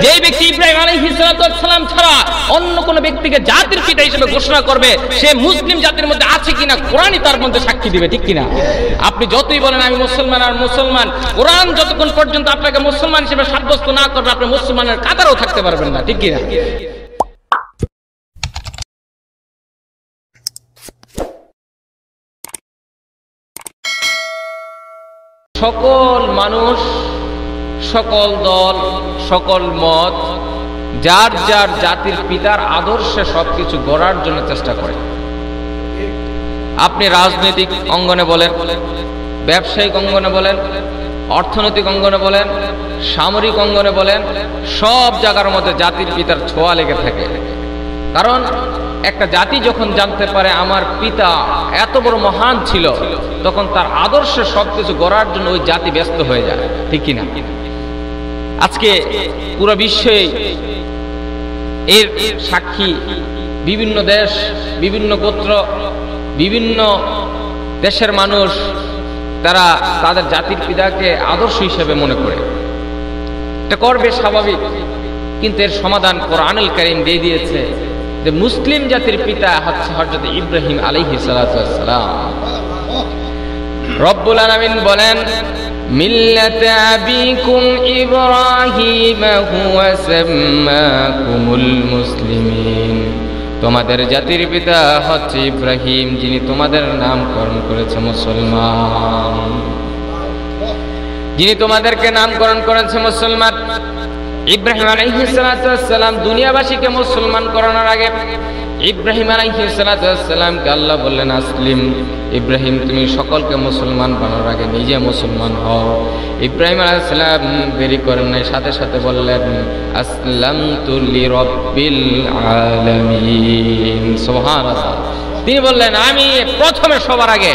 যে ব্যক্তি ইব্রাহিম আলাইহিস সালাম ছাড়া অন্য কোন ব্যক্তিকে জাতির পিতা হিসেবে ঘোষণা করবে, সে মুসলিম জাতির মধ্যে আছে কিনা কোরআনই তার মধ্যে সাক্ষী দিবে, ঠিক কিনা? আপনি যতই বলেন আমি মুসলমান আর মুসলমান, কোরআন যতক্ষণ পর্যন্ত আপনাকে মুসলমান হিসেবে সাব্যস্ত না করবে, আপনি মুসলমানের কাতারেও থাকতে পারবেন না, ঠিক কিনা? সকল মানুষ, সকল দল, সকল মত যার যার জাতির পিতার আদর্শে সবকিছু গড়ার জন্য চেষ্টা করে। আপনি রাজনৈতিক অঙ্গনে বলেন, ব্যবসায়িক অঙ্গনে বলেন, অর্থনৈতিক অঙ্গনে বলেন, সামরিক অঙ্গনে বলেন, সব জায়গার মধ্যে জাতির পিতার ছোঁয়া লেগে থাকে। কারণ একটা জাতি যখন জানতে পারে আমার পিতা এত বড় মহান ছিল, তখন তার আদর্শে সবকিছু গড়ার জন্য ওই জাতি ব্যস্ত হয়ে যায়, ঠিক কিনা? আজকে পুরো বিশ্বে এর সাক্ষী বিভিন্ন দেশ, বিভিন্ন গোত্র, বিভিন্ন দেশের মানুষ, তারা তাদের জাতির পিতাকে আদর্শ হিসেবে মনে করে। এটা করবে স্বাভাবিক, কিন্তু এর সমাধান কোরআনুল কারীম দিয়ে দিয়েছে যে মুসলিম জাতির পিতা হচ্ছে হযরত ইব্রাহিম আলাইহিস সালাতু ওয়াস সালাম। রব্বুল আলামিন বলেন, মিল্লাতা আবিকুম ইব্রাহিম হুয়া সাম্মাকুমুল মুসলিমিন, তোমাদের জাতির পিতা হচ্ছে ইব্রাহিম, যিনি তোমাদের নামকরণ করেছে মুসলমান, যিনি তোমাদেরকে নামকরণ করেছে মুসলমান। ইব্রাহিম আলাইহিস সালাতু ওয়াস সালাম দুনিয়াবাসীকে মুসলমান করানোর আগে ইব্রাহিম আলাইহিস সালাতু ওয়াস সালামকে আল্লাহ বললেন আসলিম, ইব্রাহিম তুমি সকলকে মুসলমান বানানোর আগে নিজে মুসলমান হও। ইব্রাহিম আলাইহিস সালাম দেরি করেন নাই, সাথে সাথে বললেন আসলামতু লিরাব্বিল আলামিন, সুবহানাল্লাহ। তিনি বললেন আমি প্রথমে সবার আগে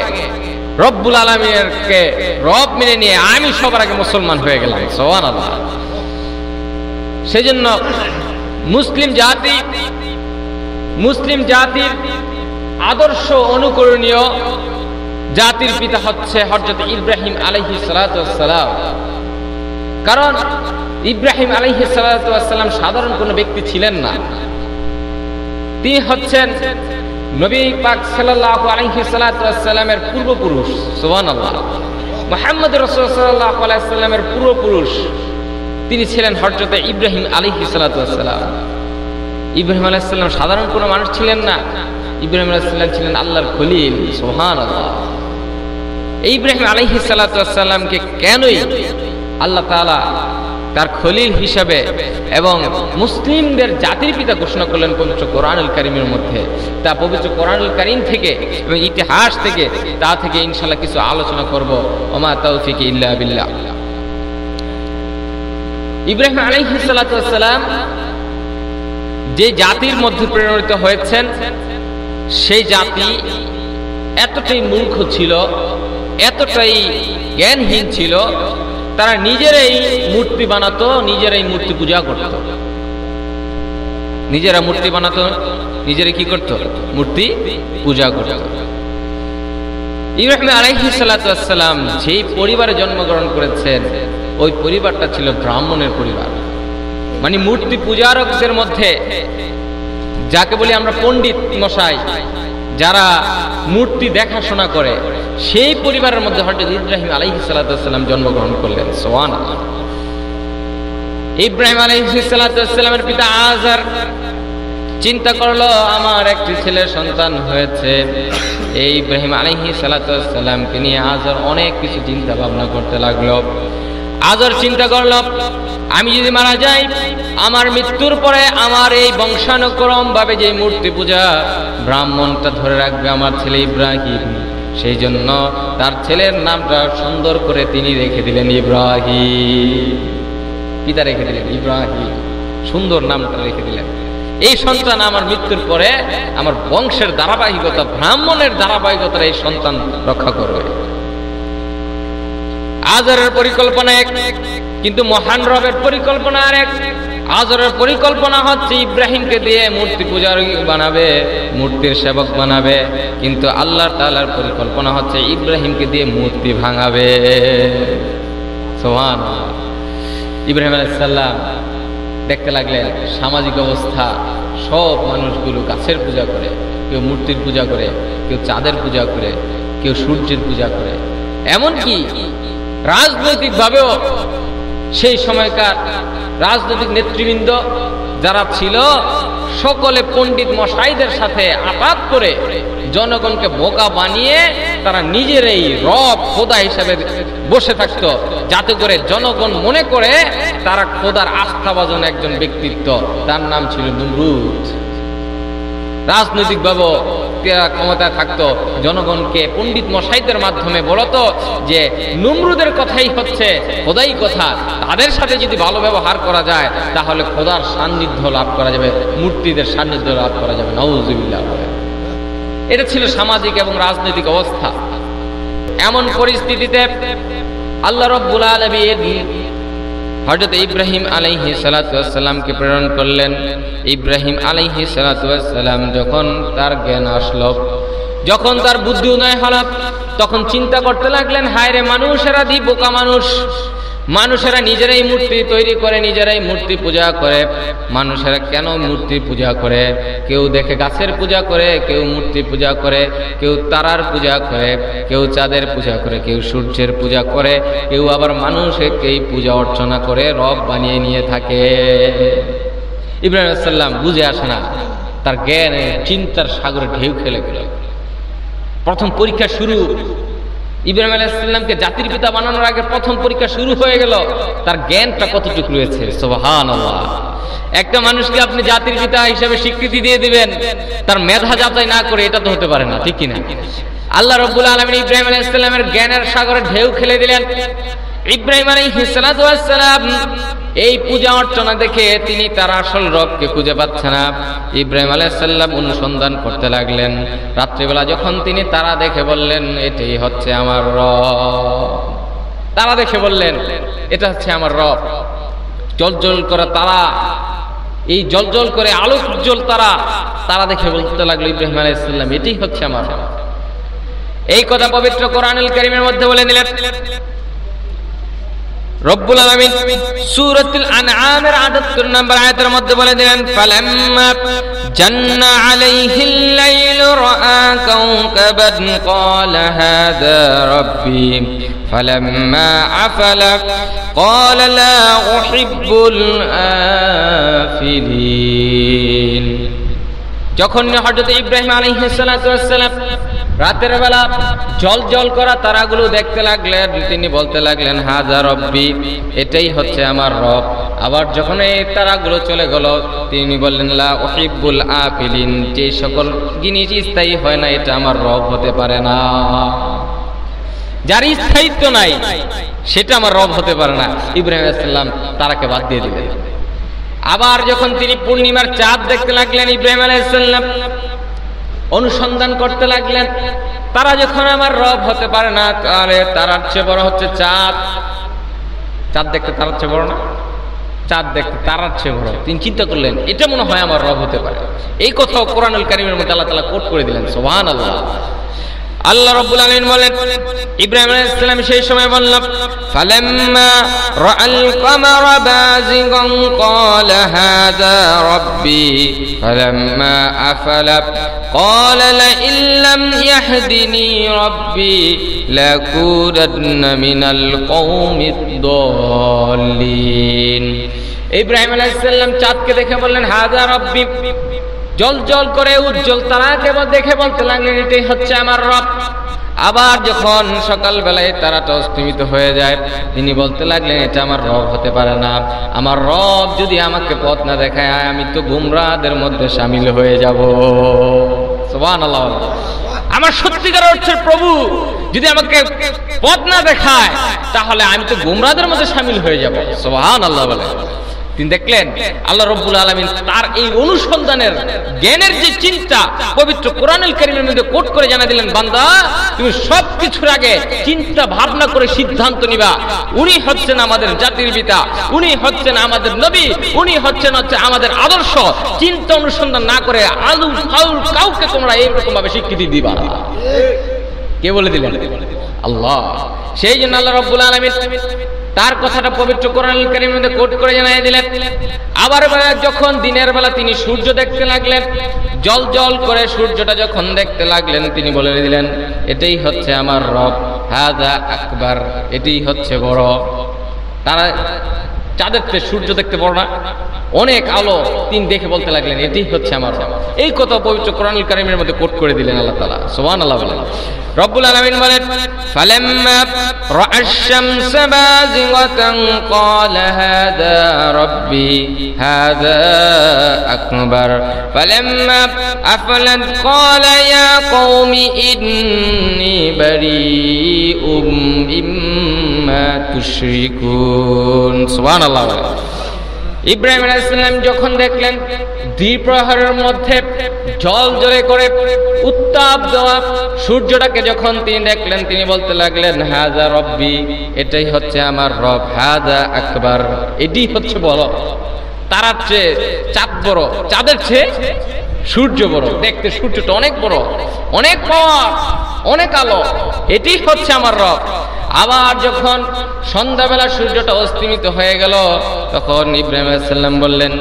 রব্বুল আলামিনকে রব মেনে নিয়ে আমি সবার আগে মুসলমান হয়ে গেলাম, সুবহানাল্লাহ। সেজন্য মুসলিম জাতির আদর্শ অনুকরণীয় জাতির পিতা হচ্ছে হযরত ইব্রাহিম আলাইহিস সালাতু ওয়াস সালাম। কারণ ইব্রাহিম আলাইহিস সালাতু ওয়াস সালাম সাধারণ কোনো ব্যক্তি ছিলেন না, তিনি হচ্ছেন নবী পাক সাল্লাল্লাহু আলাইহি সাল্লাতু ওয়াস সালামের পূর্বপুরুষ, সুবহানাল্লাহ। মুহাম্মদ রাসূলুল্লাহ সাল্লাল্লাহু আলাইহি সাল্লামের পূর্বপুরুষ তিনি ছিলেন হযরত ইব্রাহিম আলাইহিস সালাতু ওয়াস সালাম। ইব্রাহিম আলাইহিস সালাম সাধারণ কোনো মানুষ ছিলেন না, ইব্রাহিম আলাইহিস সালাম ছিলেন আল্লাহর খলিল, সুবহানাল্লাহ। ইব্রাহিম আলাইহিস সালাতু ওয়াস সালামকে কেনই আল্লাহ তাআলা তার খলিল হিসাবে এবং মুসলিমদের জাতির পিতা ঘোষণা করলেন পবিত্র কোরআনুল কারীমের মধ্যে, তা পবিত্র কোরআনুল কারীম থেকে এবং ইতিহাস থেকে তা থেকে ইনশাআল্লাহ কিছু আলোচনা করব। ওমা তাওফিকি ইল্লা বিল্লাহ। ইব্রাহিম আলাইহিস সালাতু ওয়াস সালাম যে জাতির মধ্যে প্রেরিত হয়েছেন, সেই জাতি এতটাই মূর্খ ছিল, এতটাই জ্ঞানহীন ছিল, তারা নিজেরাই মূর্তি বানাতো, নিজেরাই মূর্তি পূজা করত। নিজেরা মূর্তি বানাতো, নিজেরা কি করত? মূর্তি পূজা করত। ইব্রাহিম আলাইহিস সালাতু ওয়াস সালাম যেই পরিবারে জন্মগ্রহণ করেছেন, ওই পরিবারটা ছিল ব্রাহ্মণের পরিবার। মানে মূর্তি পূজারকদের মধ্যে যাকে বলি আমরা পণ্ডিত মশাই, যারা মূর্তি দেখাশোনা করে, সেই পরিবারের মধ্যে হযরত ইব্রাহিম আলাইহিস সালাতু ওয়াস সালাম জন্মগ্রহণ করলেন, সুবহানাল্লাহ। ইব্রাহিম আলাইহিস সালাতু ওয়াস সালামের পিতা আযর চিন্তা করলো আমার একটি ছেলের সন্তান হয়েছে। এই ইব্রাহিম আলাইহিস সালাতু ওয়াস সালামকে নিয়ে আযর অনেক কিছু চিন্তা ভাবনা করতে লাগলো। আযর চিন্তা করলো আমি যদি মারা যাই, আমার মৃত্যুর পরে আমার এই বংশানুক্রম ভাবে যে মূর্তি পূজা ব্রাহ্মণটা ধরে রাখবে আমার ছেলে ইব্রাহিম। সেই জন্য তার ছেলের নামটা সুন্দর করে তিনি রেখে দিলেন ইব্রাহিম। পিতা রেখে দিলেন ইব্রাহিম, সুন্দর নামটা রেখে দিলেন। এই সন্তান আমার মৃত্যুর পরে আমার বংশের ধারাবাহিকতা, ব্রাহ্মণের ধারাবাহিকতার এই সন্তান রক্ষা করবে। আযরের পরিকল্পনা এক, কিন্তু মহান রবের পরিকল্পনা আরেক। আযরের পরিকল্পনা হচ্ছে ইব্রাহিমকে দিয়ে মূর্তি পূজারী বানাবে, মূর্তির সেবক বানাবে, কিন্তু আল্লাহ তাআলার পরিকল্পনা হচ্ছে ইব্রাহিমকে দিয়ে মূর্তি ভাঙাবে, সুবহানাল্লাহ। ইব্রাহিম আলাইহিস সালাম দেখতে লাগলেন সামাজিক অবস্থা, সব মানুষগুলো গাছের পূজা করে, কেউ মূর্তির পূজা করে, কেউ চাঁদের পূজা করে, কেউ সূর্যের পূজা করে। এমনকি রাজনৈতিকভাবেও সেই সময়কার রাজনৈতিক নেতৃবৃন্দ যারা ছিল সকলে পণ্ডিত মশাইদের সাথে আঘাত করে জনগণকে বোকা বানিয়ে তারা নিজেরাই রব খোদা হিসাবে বসে থাকতো, যাতে করে জনগণ মনে করে তারা খোদার আস্থাভাজন একজন ব্যক্তিত্ব। তার নাম ছিল নমরুদ। রাজনৈতিকভাবে ক্ষমতায় থাকতো, জনগণকে পণ্ডিত মশাইদের মাধ্যমে বলতো যে নমরুদের কথাই হচ্ছে খোদাই কথা, তাদের সাথে যদি ভালো ব্যবহার করা যায় তাহলে খোদার সান্নিধ্য লাভ করা যাবে, মূর্তিদের সান্নিধ্য লাভ করা যাবে। নাউযুবিল্লাহ। এটা ছিল সামাজিক এবং রাজনৈতিক অবস্থা। এমন পরিস্থিতিতে আল্লাহ রাব্বুল আলামিন হযরত ইব্রাহিম আলাইহিস সালাতু ওয়াস সালামকে প্রেরণ করলেন। ইব্রাহিম আলাইহিস সালাতু ওয়াস সালাম যখন তার জ্ঞান আসলো, যখন তার বুদ্ধি উদয় হলো, তখন চিন্তা করতে লাগলেন, হায় রে মানুষেরা দি বোকা মানুষ, মানুষেরা নিজেরাই মূর্তি তৈরি করে, নিজেরাই মূর্তি পূজা করে। মানুষেরা কেন মূর্তি পূজা করে? কেউ দেখে গাছের পূজা করে, কেউ মূর্তি পূজা করে, কেউ তারার পূজা করে, কেউ চাঁদের পূজা করে, কেউ সূর্যের পূজা করে, কেউ আবার মানুষকেই পূজা অর্চনা করে রব বানিয়ে নিয়ে থাকে। ইব্রাহিম আলাইহিস সালাম বুঝে আসে না, তার জ্ঞানে চিন্তার সাগরে ঢেউ খেলে গেল। প্রথম পরীক্ষা শুরু। ইব্রাহিম আলাইহিস সালামকে জাতির পিতা বানানোর আগে প্রথম পরীক্ষা শুরু হয়ে গেল, তার জ্ঞানটা কতটুকু রয়েছে। সুবহানাল্লাহ। একটা মানুষকে আপনি জাতির পিতা হিসেবে স্বীকৃতি দিয়ে দিবেন, তার মেধা যাচাই না করে, এটা তো হতে পারে না, ঠিক কিনা? আল্লাহ রাব্বুল আলামিন ইব্রাহিম আলাইহিস সালামের জ্ঞানের সাগরে ঢেউ খেলে দিলেন। ইব্রাহিম আলাইহিস সালাতু ওয়াস সালাম এই পূজা অর্চনা দেখে তিনি তার আসল রবকে খুঁজে পাচ্ছে না। ইব্রাহিম আলাইহিস সালাম অনুসন্ধান করতে লাগলেন। রাত্রিবেলা যখন তিনি তারা দেখে বললেন, এটাই হচ্ছে আমার রব। তারা দেখে বললেন, এটা হচ্ছে আমার রব। জলজল করে তারা, এই জলজল করে আলো উজ্জ্বল তারা, তারা দেখে বলতে লাগলো ইব্রাহিম আলাইহিস সালাম, এটাই হচ্ছে আমার রব। এই কথা পবিত্র কোরআনুল কারীমের মধ্যে বলে দিলেন রব্বুল আলামিন সূরাতুল আনআমের ৭৮ নম্বর আয়াতের মধ্যে বলে দিলেন, ফালাম্মা জান্না আলাইহিল লাইলু রাআ কাওকাবান ক্বালা হাযা রাব্বি ফালাম্মা আফালা ক্বালা লা উহিব্বুল আফিলিন। যখন হযরত ইব্রাহিম আলাইহিস সালাতু ওয়াস সালাম রাতের বেলা জল জল করা তারাগুলো দেখতে লাগলেন, তিনি বলতে লাগলেন, হাযা রব্বি, এটাই হচ্ছে আমার রব। আবার যখন এই তারাগুলো চলে গেল, তিনি বললেন, লা উহিব্বুল আফিলিন, যে সকল জিনিস স্থায়ী হয় না এটা আমার রব হতে পারে না। যার স্থায়িত্ব নাই সেটা আমার রব হতে পারে না। ইব্রাহিম আলাইহিস সালাম তারাকে বাদ দিয়ে দিলেন। আবার যখন তিনি পূর্ণিমার চাঁদ দেখতে লাগলেন, ইব্রাহিম আলাইহিস সালাম অনুসন্ধান করতে লাগলেন, তারা যখন আমার রব হতে পারে না, তাহলে তারার চেয়ে বড় হচ্ছে চাঁদ। চাঁদ দেখতে তারার চেয়ে বড় না? চাঁদ দেখতে তারার চেয়ে বড়। তিনি চিন্তা করলেন, এটা মনে হয় আমার রব হতে পারে। এই কথাও কোরআনুল কারীমের মধ্যে আল্লাহ তাআলা কোট করে দিলেন। সুবহানাল্লাহ। আল্লাহ রাব্বুল আলামিন বলেন, ইব্রাহিম আলাইহিস সালাম সেই সময় বললেন, ফালাম্মা রাআল কামারা বাযিগান ক্বালা হাযা রাব্বি ফালাম্মা আফালা ক্বালা লা ইল্লাম ইয়াহদিনি রাব্বি লাকুনান্না মিনাল কওমিদ দাল্লিন। ইব্রাহিম আলাইহিস সালাম চাঁদকে দেখে বললেন, হাযা রাব্বি, জল জল করে উজ্জ্বল তারাকে দেখে বলতে লাগলেন, এটাই হচ্ছে আমার রব। আবার যখন সকাল বেলায় তারাটা অস্তমিত হয়ে যায়, তিনি বলতে লাগলেন, এটা আমার রব হতে পারে না। আমার রব যদি আমাকে পথ না দেখায়, আমি তো গুমরাহদের মধ্যে শামিল হয়ে যাব। সুবহানাল্লাহ। আমার সত্যিকার অর্থের প্রভু যদি আমাকে পথ না দেখায়, তাহলে আমি তো গুমরাহদের মধ্যে শামিল হয়ে যাব। সুবহানাল্লাহ বলে তিনি দেখলেন আল্লাহ রাব্বুল আলামিন তার এই অনুসন্ধানের জ্ঞানের যে চিন্তা পবিত্র কোরআনুল কারীমের মধ্যে কোট করে জানা দিলেন, বান্দা তুমি সবকিছুর আগে চিন্তা ভাবনা করে সিদ্ধান্ত নিবা। উনি হচ্ছেন আমাদের জাতির পিতা, উনি হচ্ছেন আমাদের নবী, উনি হচ্ছেন আমাদের আদর্শ। চিন্তা অনুসন্ধান না করে আলু ফাউল কাউকে তোমরা এইরকম ভাবে স্বীকৃতি দিবা না। কে বলে দিলেন? আল্লাহ। সেই জন্য আল্লাহ রাব্বুল আলামিন তার কথাটা পবিত্র কোরআনুল কারীমের মধ্যে কোট করে জানিয়ে দিলেন। আবার যখন দিনের বেলা তিনি সূর্য দেখতে লাগলেন, জল জল করে সূর্যটা যখন দেখতে লাগলেন, তিনি বলে দিলেন এটাই হচ্ছে আমার রব, হাযা আকবার, এটাই হচ্ছে বড়। তারা চাঁদের চেয়ে সূর্য দেখতে বড় না, অনেক আলো, তিনি দেখে বলতে লাগলেন এটাই হচ্ছে আমার রব। এই কথা পবিত্র কোরআনুল কারীমের মধ্যে কোট করে দিলেন আল্লাহ তাআলা। সুবহানাল্লাহ বলেন। রব্বুল আলামিন বলেন ফালাম্মা রাআশ শামসা বাযিগাতান ক্বালা হাযা রাব্বি হাযা আকবার ফালাম্মা আফলাত ক্বালা ইয়া কওমি ইন্নী বারীউম মিম্মা তুশরিকুন। সুবহানাল্লাহ। ইব্রাহিম আলাইহিস সালাম যখন দেখলেন দ্বিপ্রহরের মধ্যে জল জলে করে উত্তাপ দেওয়া সূর্যটাকে যখন তিনি দেখলেন, তিনি বলতে লাগলেন হাযা রব্বি, এটাই হচ্ছে আমার রব, হাযা আকবার, এটাই হচ্ছে বড়। তারার চেয়ে চাঁদ বড়, চাঁদের চেয়ে সূর্য বড়, দেখতে সূর্যটা অনেক বড়, অনেক পাওয়ার, অনেক আলো, এটাই হচ্ছে আমার রব। আবার যখন সন্ধ্যাবেলা সূর্যটা অস্তমিত হয়ে গেল, তখন ইব্রাহিম আলাইহিস সালাম বললেন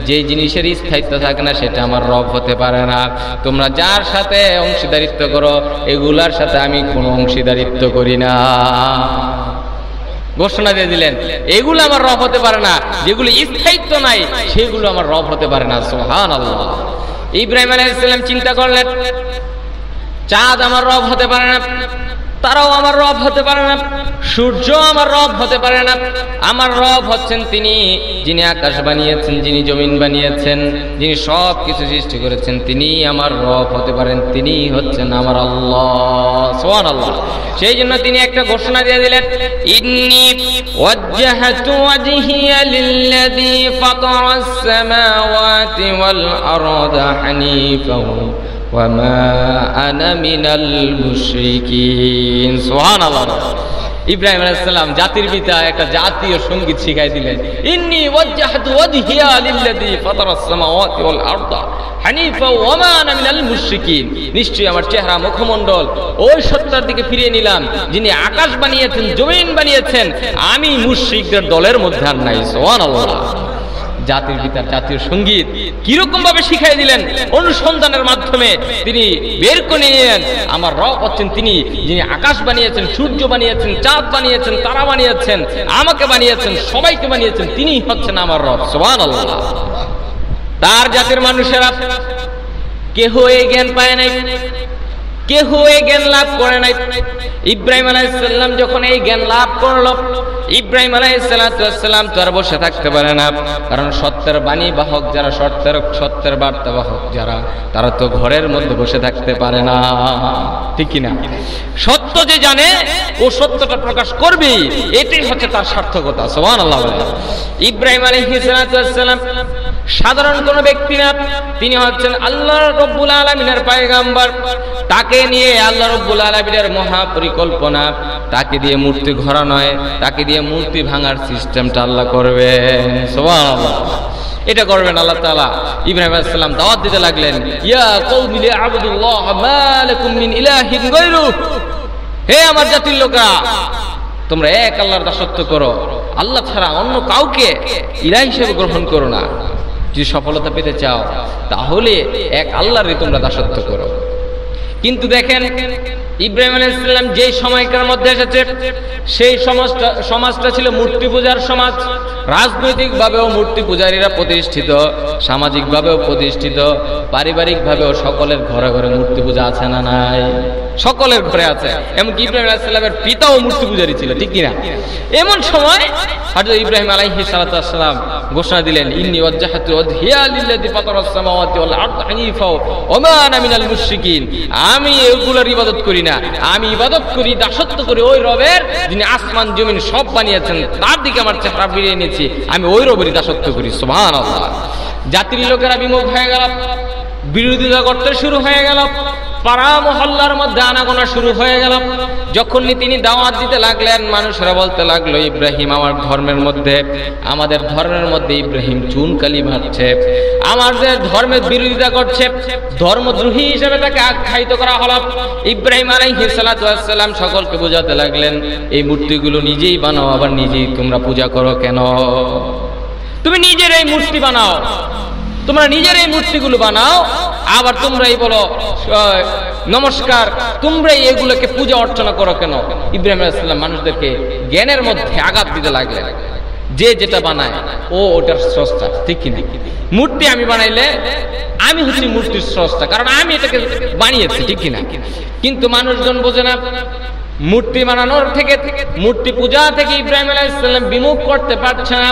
যে জিনিসের স্থায়িত্ব থাকে না সেটা আমার রব হতে পারে না। তোমরা যার সাথে অংশীদারিত্ব করো এগুলার সাথে আমি কোনো অংশীদারিত্ব করি না। ঘোষণা দিয়ে দিলেন এগুলো আমার রব হতে পারে না, যেগুলো স্থায়িত্ব নাই সেগুলো আমার রব হতে পারে না। সুবহানাল্লাহ। ইব্রাহিম আলাইহিস সালাম চিন্তা করলেন চাঁদ আমার রব হতে পারে না, তারাও আমার রব হতে পারে না, সূর্য আমার রব হতে পারে না। আমার রব হচ্ছেন তিনি যিনি আকাশ বানিয়েছেন, যিনি জমিন বানিয়েছেন, যিনি সব কিছু সৃষ্টি করেছেন, তিনি আমার রব হতে পারেন, তিনি হচ্ছেন আমার আল্লাহ। সুবহানাল্লাহ। সেই জন্য তিনি একটা ঘোষণা দিয়ে দিলেন ইন্নী ওয়াজ্জাহতু ওয়াজহিয়া লিল্লাযী ফাতারাস সামাওয়াতি ওয়াল আরদা হানিফাও ওয়ামা আনা মিনাল মুশরিকিন। সুবহানাল্লাহ। ইব্রাহিম আলাইহিস সালাম জাতির পিতা একটা জাতীয় সঙ্গীত শিখাই দিলেন ইন্নী ওয়াজ্জাহতু ওয়াজহিয়া লিল্লাযী ফাতারাস সামাওয়াতি ওয়াল আরদা হানিফা ওয়ামা আনা মিনাল মুশরিকিন। নিশ্চয়ই আমার চেহারা মুখমণ্ডল ওই সত্তার দিকে ফিরিয়ে নিলাম যিনি আকাশ বানিয়েছেন, জমিন বানিয়েছেন, আমি মুশরিকদের দলের মধ্যে আর নাই। সুবহানাল্লাহ। জাতির পিতার জাতীয় সঙ্গীত কিরকম ভাবে শিখাই দিলেন, অনুসন্ধানের মাধ্যমে তিনি বের করে নিলেন আমার রব হচ্ছেন তিনি যিনি আকাশ বানিয়েছেন, সূর্য বানিয়েছেন, চাঁদ বানিয়েছেন, তারা বানিয়েছেন, আমাকে বানিয়েছেন, সবাইকে বানিয়েছেন, তিনি হচ্ছেন আমার রব। সুবহানাল্লাহ। তার জাতির মানুষেরা কেহ এই জ্ঞান পায় নাই, কেহ এই জ্ঞান লাভ করে নাই। ইব্রাহিম আলাইহিস সালাম যখন এই জ্ঞান লাভ করল, ইব্রাহিম আলাইহিস সালাম তো আর বসে থাকতে পারে না, কারণ সত্যের বাণী বাহক যারা, সত্যের বার্তা বাহক যারা, তারা তো ঘরের মধ্যে বসে থাকতে পারে না, ঠিক কিনা? সত্য যে জানে ও সত্যটা প্রকাশ করবে, এটাই হচ্ছে তার সার্থকতা। সুবহানাল্লাহ। ইব্রাহিম আলাইহিস সালাম সাধারণ কোন ব্যক্তি না, তিনি হচ্ছেন আল্লাহ রাব্বুল আলামিনের পয়গম্বর। তাকে নিয়ে আল্লাহ রাব্বুল আলামিনের মহা পরিকল্পনা, তাকে দিয়ে মূর্তি ঘোরা নয়, তাকে দিয়ে মূর্তি ভাঙার সিস্টেমটা আল্লাহ করবেন। সুবহানাল্লাহ। এটা করবেন আল্লাহ তাআলা। ইব্রাহিম আলাইহিস সালাম দাওয়াত দিতে লাগলেন ইয়া কওমি লিআবুদুল্লাহ মা লাকুম মিন ইলাহিন গায়রু, হে আমার জাতির লোকেরা তোমরা এক আল্লাহর দাসত্ব করো, আল্লাহ ছাড়া অন্য কাউকে ইলাহ হিসেবে গ্রহণ করো না। যদি সফলতা পেতে চাও তাহলে এক আল্লাহরই তোমরা দাসত্ব করো। কিন্তু দেখেন ইব্রাহিম আলাইহিস সালাম যেই সময়কার মধ্যে এসেছে সেই সমাজটা ছিল মূর্তি পূজার সমাজ। রাজনৈতিকভাবেও মূর্তি পূজারীরা প্রতিষ্ঠিত, সামাজিকভাবেও প্রতিষ্ঠিত, পারিবারিকভাবেও সকলের ঘরে ঘরে মূর্তি পূজা আছে না নাই? সকলের ঘরে আছে। এমনকি ইব্রাহিম আলাইহিস সালামের পিতাও মূর্তি পূজারী ছিল, ঠিক কিনা? এমন সময় হযরত ইব্রাহিম আলাইহিস সালাম ঘোষণা দিলেন ইন্নী ওয়াজ্জাহতু ওয়াজহিয়া লিল্লাযী ফাতারাস সামাওয়াতি ওয়াল আরদা হানিফা ওয়া মা আনা মিনাল মুশরিকিন। আমি এগুলোর ইবাদত করি না, আমি ইবাদত করি, দাসত্ব করি ওই রবের যিনি আসমান জমিন সব বানিয়েছেন, তার দিকে আমার চেহারা ফিরিয়ে নিয়েছি, আমি ওই রবেরই দাসত্ব করি। সুবহানাল্লাহ। জাতির লোকেরা বিমুখ হয়ে গেল, বিরোধিতা করতে শুরু হয়ে গেল। পাড়া মহল্লার মধ্যে আনাগোনা শুরু হয়ে গেল। যখনই তিনি দাওয়াত দিতে লাগলেন, মানুষরা বলতে লাগলো, ইব্রাহিম আমাদের ধর্মের মধ্যে ইব্রাহিম চুনকালি মারছে, আমাদের ধর্মের বিরোধিতা করছে, ধর্মদ্রোহী হিসেবে তাকে আখ্যায়িত করা হলো। ইব্রাহিম আলাইহিস সালাতু ওয়াস সালাম সকলকে বোঝাতে লাগলেন, এই মূর্তিগুলো নিজেই বানাও, আবার নিজেই তোমরা পূজা করো কেন? তুমি নিজের এই মূর্তি বানাও, তোমরা নিজের এই মূর্তিগুলো বানাও, আবার তোমরাই বলো নমস্কার, তোমরাই এগুলোকে পূজা অর্চনা করো কেন? ইব্রাহিম আলাইহিস সালাম মানুষদেরকে জ্ঞানের মধ্যে আঘাত দিতে লাগলেন, যে যেটা বানায় ও ওটার স্রষ্টা, ঠিক কিনা? মূর্তি আমি বানাইলে আমি হচ্ছি মূর্তির স্রষ্টা, কারণ আমি এটাকে বানিয়েছি, ঠিক কিনা? কিন্তু মানুষজন বোঝে না, মূর্তি বানানোর থেকে, মূর্তি পূজা থেকে ইব্রাহিম আলাইহিস সালাম বিমুখ করতে পারছে না।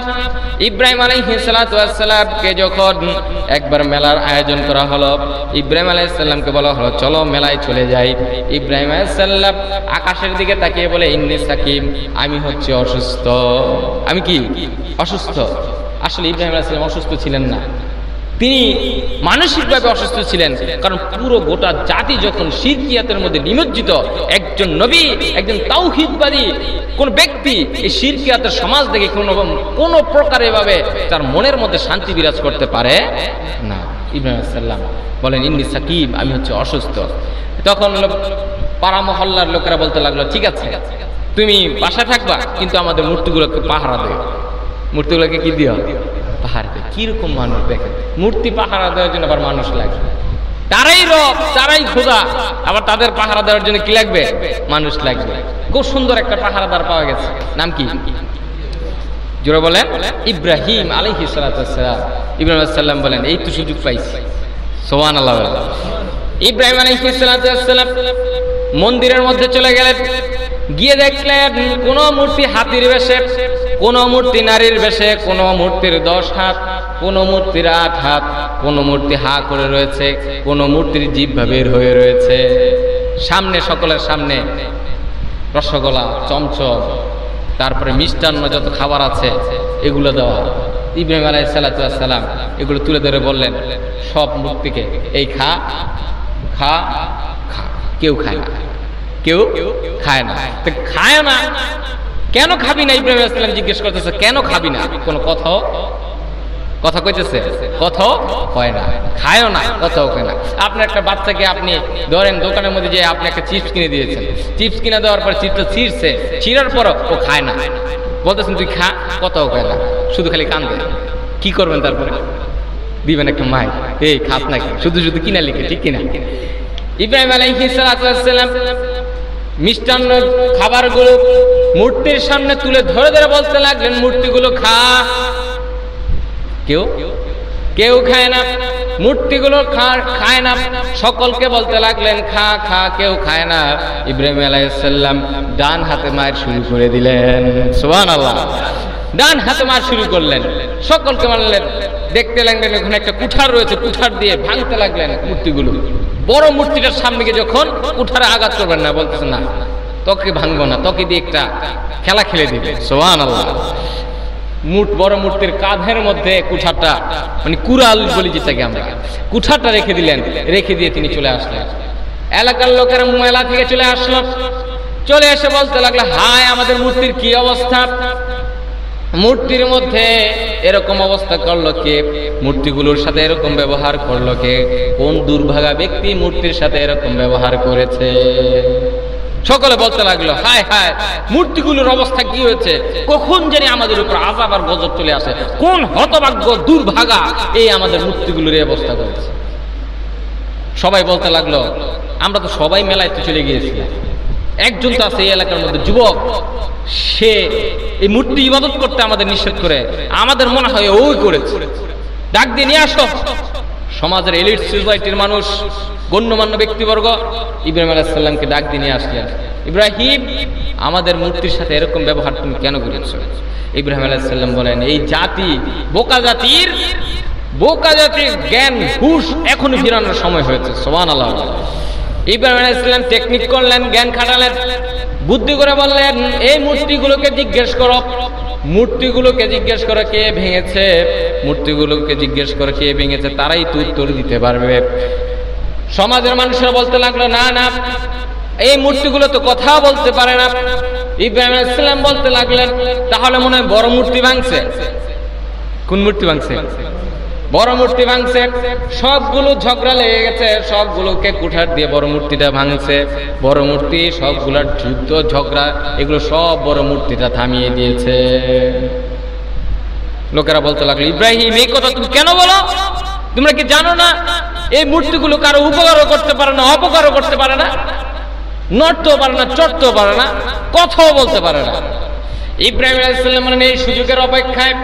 ইব্রাহিম আলাইহিস সালাতু ওয়াস সালামকে যখন একবার মেলার আয়োজন করা হলো, ইব্রাহিম আলাইহিস সালামকে বলা হলো চলো মেলায় চলে যাই। ইব্রাহিম আলাইহিস সালাম আকাশের দিকে তাকিয়ে বলে, ইন্নী সাকিম, আমি হচ্ছে অসুস্থ। আমি কি অসুস্থ? আসলে ইব্রাহিম আলাইহিস সালাম অসুস্থ ছিলেন না, তিনি মানসিকভাবে অসুস্থ ছিলেন। কারণ পুরো গোটা জাতি যখন শিরকিয়াতের মধ্যে নিমজ্জিত, একজন নবী, একজন তাওহীদবাদী কোন ব্যক্তি এই শিরকিয়াতের সমাজ দেখে কোনো প্রকারে ভাবে তার মনের মধ্যে শান্তি বিরাজ করতে পারে না। ইব্রাহিম আলাইহিস সালাম বলেন, ইন্নী সাকিম, আমি হচ্ছে অসুস্থ। তখন পাড়া মহল্লার লোকেরা বলতে লাগলো, ঠিক আছে তুমি বাসায় থাকবা, কিন্তু আমাদের মূর্তিগুলোকে পাহারা দেও। মূর্তিগুলোকে কি দিও? পাহারা দেয়। কিরকম মানুষ দেখেন, মূর্তি পাহারা দেওয়ার জন্য আবার মানুষ লাগে, তারাই রব, তারাই খোদা, আবার তাদের পাহারা দেওয়ার জন্য কি লাগবে? মানুষ লাগবে। খুব সুন্দর একটা পাহারাদার পাওয়া গেছে, নাম কি? জোরে বলেন, ইব্রাহিম আলাইহিস সালাতু ওয়াস সালাম। ইব্রাহিম আলাইহিস সালাম বলেন, এই তো সুযোগ পাইছি, সুবহানাল্লাহ। ইব্রাহিম আলাইহিস সালাতু ওয়াস সালাম মন্দিরের মধ্যে চলে গেলেন, গিয়ে দেখলেন কোন মূর্তি হাতির বেশে, কোন মূর্তি নারীর বেশে, কোন মূর্তির 10 হাত, কোন মূর্তির 8 হাত, কোন মূর্তি হা করে রয়েছে, কোন মূর্তির জিহ্বা বের হয়ে রয়েছে। সামনে, সকলের সামনে রসগোল্লা, চমচম, তারপরে মিষ্টান্ন, যত খাবার আছে এগুলো দেওয়া। ইব্রাহিম আলাইহিস সালাতু ওয়াস সালাম এগুলো তুলে ধরে বললেন সব মূর্তিকে, এই খা খা খা। কেউ খায় না, কেউ খায় না। তো খায় না কেন? খাবি না? ইব্রাহিম আলাইহিস সালাম জিজ্ঞেস করতেছে, কেন খাবি না? কোন কথা কইতেছে? কথা হয় না, খায়ও না, কথাও কয় না। আপনার একটা বাচ্চাকে আপনি ধরেন দোকানের মধ্যে যে আপনি একটা চিপস কিনে দিয়েছেন, চিপস কিনে দেওয়ার পর চিপসটা ছিঁড়ছে, ছিঁড়ার পর ও খায় না, বলতেছেন তুই খা, কথাও কয় না, শুধু খালি কান্দে। কি করবেন তারপরে? দিবেন একটা মাই, এই খাস নাকি, শুধু শুধু কিনা লিখে, ঠিক কিনা? ইব্রাহিম আলাইহিস সালাতু ওয়াস সালাম মিষ্টান্ন খাবারগুলো মূর্তির সামনে তুলে ধরে ধরে বলতে লাগলেন, মূর্তিগুলো খা। কেউ খায় না, মূর্তিগুলো খায় না। সকলকে বলতে লাগলেন খা খা, কেউ খায় না। ইব্রাহিম আলাইহিস সালাম ডান হাতে মার শুরু করে দিলেন, সুবহানাল্লাহ। ডান হাতে মার শুরু করলেন, সকলকে মারলেন। দেখতে লাগলেন ওখানে একটা কুঠার রয়েছে, কুঠার দিয়ে ভাঙতে লাগলেন মূর্তিগুলো। বড় মূর্তিটার সামনে গিয়ে যখন কুঠারে আঘাত করবেন না, বলতেছেন না তোকে ভাঙবো না, তোকে দিয়ে একটা খেলা খেলে দিবে, সুবহানাল্লাহ। বড় মূর্তির কাঁধের মধ্যে কুঠারটা, মানে কুড়াল বলি যেটাকে আমরা, কুঠারটা রেখে দিলেন। রেখে দিয়ে তিনি চলে আসলেন। এলাকার লোকেরা মেলা থেকে চলে আসলো, চলে এসে বলতে লাগলো, হায় আমাদের মূর্তির কি অবস্থা, মূর্তির মধ্যে এরকম অবস্থা করলো কে, মূর্তিগুলোর সাথে এরকম ব্যবহার করলো কে, কোন দুর্ভাগা ব্যক্তি মূর্তির সাথে এরকম ব্যবহার করেছে। সকলে বলতে লাগলো, হায় হায় মূর্তিগুলোর অবস্থা কি হয়েছে, কখন জানি আমাদের উপর আযাব আর গজব চলে আসে, কোন হতভাগ্য দুর্ভাগা এই আমাদের মূর্তিগুলোর এই অবস্থা করেছে। সবাই বলতে লাগলো, আমরা তো সবাই মেলায় তো চলে গিয়েছিলাম, একজন তো আছে এই এলাকার মধ্যে যুবক, সে এই মূর্তি ইবাদত করতে আমাদের নিষেধ করে, আমাদের মনে হয় ওই করেছে, ডাক দিয়ে নিয়ে আসো। সমাজের এলিট সোসাইটির মানুষ, গণ্যমান্য ব্যক্তিবর্গ ইব্রাহিম আলাইহিস সালামকে ডাক দিয়ে নিয়ে আসলেন। ইব্রাহিম, আমাদের মূর্তির সাথে এরকম ব্যবহার তুমি কেন করেছো? ইব্রাহিম আলাইহিস সালাম বলেন, এই জাতি বোকা জাতির জ্ঞান হুঁশ এখনই ফিরানোর সময় হয়েছে, সুবহানাল্লাহ। ইব্রাহিম আলাইহিস সালাম টেকনিক করলেন, জ্ঞান খাটালেন, বুদ্ধি করে বললেন, এই মূর্তিগুলোকে জিজ্ঞেস করো, মূর্তিগুলোকে জিজ্ঞেস করে কে ভেঙেছে, মূর্তিগুলোকে জিজ্ঞেস করে কে ভেঙেছে, তারাই তো উত্তর দিতে পারবে। সমাজের মানুষরা বলতে লাগলো, না না, এই মূর্তিগুলো তো কথা বলতে পারে না। ইব্রাহিম আলাইহিস সালাম বলতে লাগলেন, তাহলে মনে হয় বড় মূর্তি ভাঙছে। কোন মূর্তি ভাঙছে? বড় মূর্তি ভাঙছে। সবগুলো ঝগড়া লেগে গেছে, সবগুলোকে কুঠার দিয়ে বড় মূর্তিটা ভাঙছে। বড় মূর্তি সবগুলার যুদ্ধ ঝগড়া এগুলো সব বড় মূর্তিটা থামিয়ে দিয়েছে। লোকেরা বলতে লাগলো, ইব্রাহিম এই কথা তুমি কেন বলো? তোমরা কি জানো না এই মূর্তিগুলো কারো উপকারও করতে পারে না, অপকারও করতে পারে না, নড়তেও পারে না, চড়তেও পারে না, কথাও বলতে পারে না। ইব্রাহিম আলাইহিস সালাম মানে এই সুযোগের অপেক্ষায়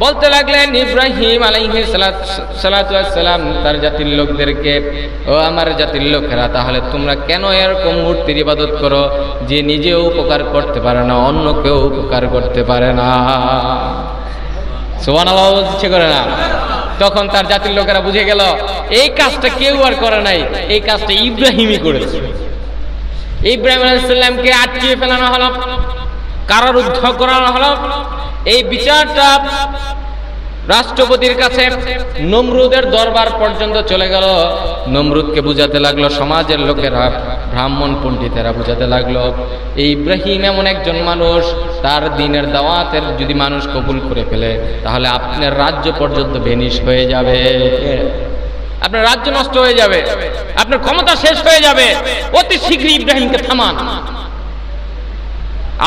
বলতে লাগলেন, ইব্রাহিম আলাইহিস সালাতু ওয়াস সালাম তার জাতির লোকদেরকে, ও আমার জাতির লোকেরা, তাহলে তোমরা কেন এরকম মূর্তির ইবাদত করো যে নিজেও উপকার করতে পারে না, অন্য কেউ উপকার করতে পারে না? সুবহানাল্লাহ ইচ্ছে করে না? তখন তার জাতির লোকেরা বুঝে গেল এই কাজটা কেউ আর করে নাই, এই কাজটা ইব্রাহিমই করেছে। ইব্রাহিম আলাইহিস সালামকে আটকিয়ে ফেলানো হলো, কারারুদ্ধ করানো হলো। এই বিচারটা রাষ্ট্রপতির কাছে নমরুদের দরবার পর্যন্ত চলে গেল। নমরুদকে বুঝাতে লাগলো, সমাজের লোকেরা, ব্রাহ্মণ পণ্ডিতেরা বুঝাতে লাগলো, এই ইব্রাহিম এমন একজন মানুষ, তার দ্বীনের দাওয়াতের যদি মানুষ কবুল করে ফেলে তাহলে আপনার রাজ্য পর্যন্ত ভেনিশ হয়ে যাবে, আপনার রাজ্য নষ্ট হয়ে যাবে, আপনার ক্ষমতা শেষ হয়ে যাবে। অতি শীঘ্রই ইব্রাহিমকে থামান।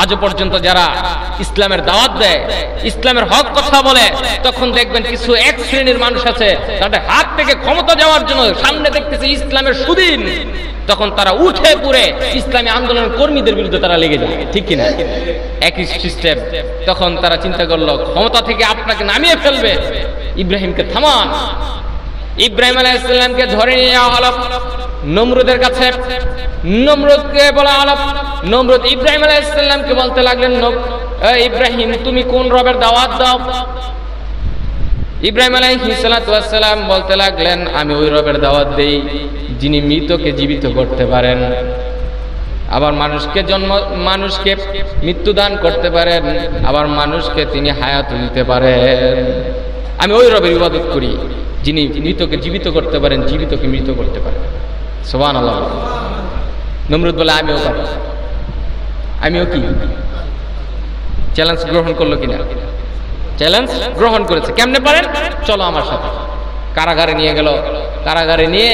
আজও পর্যন্ত যারা ইসলামের দাওয়াত দেয়, ইসলামের হক কথা বলে, তখন দেখবেন কিছু এক শ্রেণীর মানুষ আছে, তাদের হাত থেকে ক্ষমতা যাওয়ার জন্য সামনে দেখতেছে ইসলামের সুদিন, তখন তারা উঠে পুরে ইসলামী আন্দোলনের কর্মীদের বিরুদ্ধে তারা লেগে যায়, ঠিক কিনা? একই সিস্টেম। তখন তারা চিন্তা করলো ক্ষমতা থেকে আপনাকে নামিয়ে ফেলবে, ইব্রাহিমকে থামান। ইব্রাহিম আলাইহিস সালামকে ধরে নিয়ে যাওয়া হলো নমরুদের কাছে। নমরুদকে বলা হলো, নমরুদ ইব্রাহিম আলাইহিস সালামকে বলতে লাগলেন, ইব্রাহিম তুমি কোন রবের দাওয়াত দাও? ইব্রাহিম আলাইহিস সালাম বলতে লাগলেন, আমি ওই রবের দাওয়াত দেই যিনি মৃতকে জীবিত করতে পারেন, আবার মানুষকে মৃত্যু দান করতে পারেন, আবার মানুষকে তিনি হায়াত দিতে পারেন। আমি ওই রবের ইবাদত করি যিনি মৃতকে জীবিত করতে পারেন, জীবিতকে মৃত করতে পারেন। সুবহানাল্লাহ। নমরুদ বলে, আমিও পারি। আমিও কি? চ্যালেঞ্জ গ্রহণ করলো কিনা? চ্যালেঞ্জ গ্রহণ করেছে। কেমনে পারেন? চলো আমার সাথে। কারাগারে নিয়ে গেল। কারাগারে নিয়ে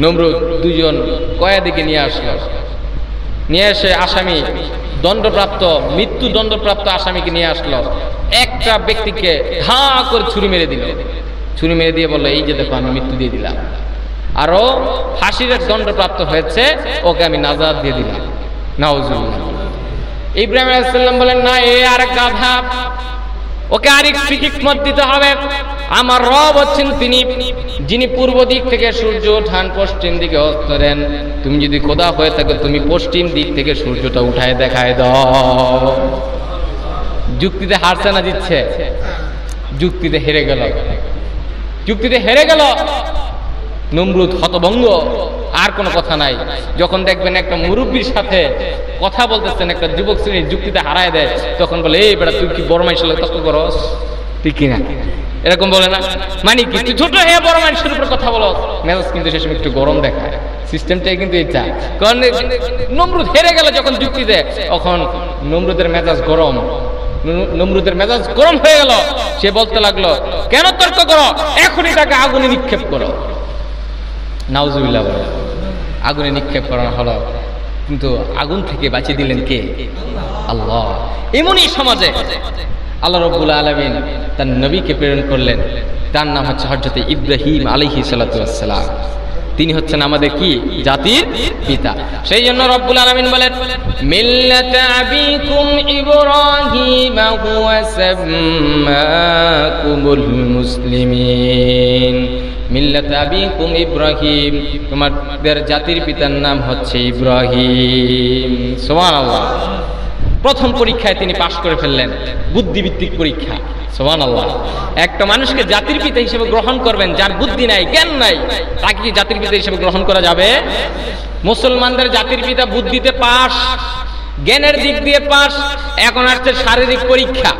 নমরুদ দুজন কয়েদিকে নিয়ে আসলো। নিয়ে এসে আসামি, দণ্ডপ্রাপ্ত, মৃত্যু দণ্ডপ্রাপ্ত আসামিকে নিয়ে আসলো। একটা ব্যক্তিকে ঘা করে ছুরি মেরে দিল। ছুরি মেরে দিয়ে বললো, এই যে দেখো আমি মৃত্যু দিয়ে দিলাম, আরো ফাঁসির দণ্ডপ্রাপ্ত হয়েছে, ওকে আমি নাজাত দিয়ে দিলাম। নাউজুবিল্লাহ। ইব্রাহিম আলাইহিস সালাম বলেন, না, এ আরেক গাধা, ওকে আরেক হিকমত দিতে হবে। আমার রব হচ্ছেন তিনি যিনি পূর্ব দিক থেকে সূর্য ওঠান, পশ্চিম দিকে অস্ত দেন। তুমি যদি খোদা হয়ে থাকো, তুমি পশ্চিম দিক থেকে সূর্যটা উঠায় দেখায় দাও। যুক্তিতে হারছে না জিতছে? যুক্তিতে হেরে গেল। যুক্তিতে হেরে গেল। নমরুদ হতভঙ্গ, আর কোনো কথা নাই। যখন দেখবেন একটা মুরব্বীর সাথে কথা বলতেছেন, একটা যুবক শ্রেণীর যুক্তিতে হারায় দেয়, তখন বলে, এই বেটা তুই কি বড় মানুষের তর্ক করস? ঠিক কিনা? এরকম বলে না? মানে কি তুই ছোট হয়ে বড় মানুষের উপর কথা বলো? মেজাজ কিন্তু সে সময় একটু গরম দেখায়। সিস্টেমটাই কিন্তু এটা। কারণ নমরুদ হেরে গেল যখন যুক্তিতে, তখন নমরুদের মেজাজ গরম। নমরুদের মেজাজ গরম হয়ে গেল। সে বলতে লাগলো, কেন তর্ক করো? এখনই তাকে আগুনে নিক্ষেপ করো। নাউজুবিল্লাহ বলে আগুনে নিক্ষেপ করানো হলো। কিন্তু আগুন থেকে বাঁচিয়ে দিলেন কে? আল্লাহ। এমনই সমাজে আল্লাহ রাব্বুল আলামিন তার নবীকে প্রেরণ করলেন, তার নাম হচ্ছে হযরত ইব্রাহিম আলাইহিস সালাতু ওয়াস সালাম। তিনি হচ্ছেন আমাদের কি? জাতির পিতা। সেই জন্য রব্বুল আলামিন বলেন, মিল্লাতা আবিকুম ইব্রাহিম হুয়া সাম্মাকুমুল মুসলিমিন। মিল্লাতা আবিকুম ইব্রাহিম, তোমাদের জাতির পিতার নাম হচ্ছে ইব্রাহিম। সুবহানাল্লাহ। প্রথম পরীক্ষায় তিনি পাশ করে ফেললেন, বুদ্ধিভিত্তিক পরীক্ষা। সুবহানাল্লাহ। একটা মানুষকে জাতির পিতা হিসেবে গ্রহণ করবেন যার বুদ্ধি নাই, জ্ঞান নাই, তাকে কি জাতির পিতা হিসেবে গ্রহণ করা যাবে? মুসলমানদের জাতির পিতা বুদ্ধিতে পাস, জ্ঞানের দিক দিয়ে পাস। এখন আসছে শারীরিক পরীক্ষা।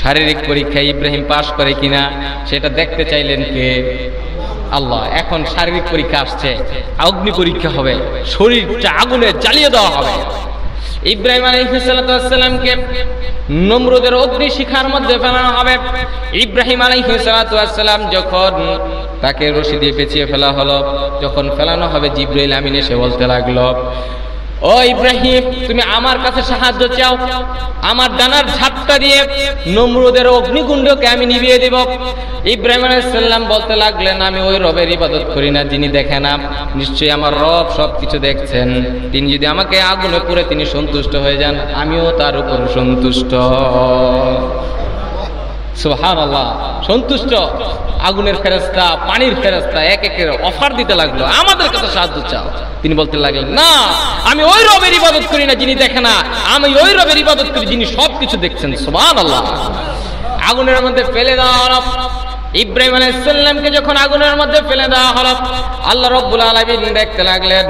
শারীরিক পরীক্ষায় ইব্রাহিম পাস করে কিনা সেটা দেখতে চাইলেন কে? আল্লাহ, এখন শারীরিক পরীক্ষা আসছে, অগ্নি পরীক্ষা হবে, শরীরটা আগুনে জ্বালিয়ে দেওয়া হবে। ইব্রাহিম আলাইহিস সালামকে নমরুদের অগ্নি শিখার মধ্যে ফেলানো হবে। ইব্রাহিম আলাইহিস সালাম যখন তাকে রশি দিয়ে পেঁচিয়ে ফেলা হলো, যখন ফেলানো হবে, জিবরাইল আমিন এসে বলতে লাগলো, ও ইব্রাহিম, তুমি আমার কাছে সাহায্য চাও, আমার ডানার ঝাপটা দিয়ে নমরুদের অগ্নিকুণ্ডকে আমি নিভিয়ে দেব। ইব্রাহিম আলাইহিস সালাম বলতে লাগলেন, আমি ওই রবের ইবাদত করি না যিনি দেখে না, নিশ্চয়ই আমার রব সবকিছু দেখছেন। তিনি যদি আমাকে আগুনে পুড়ে তিনি সন্তুষ্ট হয়ে যান, আমিও তার উপর সন্তুষ্ট। সুবহানাল্লাহ, সন্তুষ্ট। আগুনের ফেরেশতা, পানির ফেরেশতা এক একের অফার দিতে লাগলো, আমাদের কাছে সাহায্য চাও। তিনি বলতে লাগলেন, না, আমি ওই রবের ইবাদত করি না যিনি দেখে না, আমি ওই রবের ইবাদত করি যিনি সবকিছু দেখছেন। সুবহানাল্লাহ। আগুনের মধ্যে ফেলে দেওয়া হলো। ইব্রাহিম আলাইহিস সালামকে যখন আগুনের মধ্যে ফেলে দেওয়া হলো, আল্লাহ রাব্বুল আলামিন দেখতে লাগলেন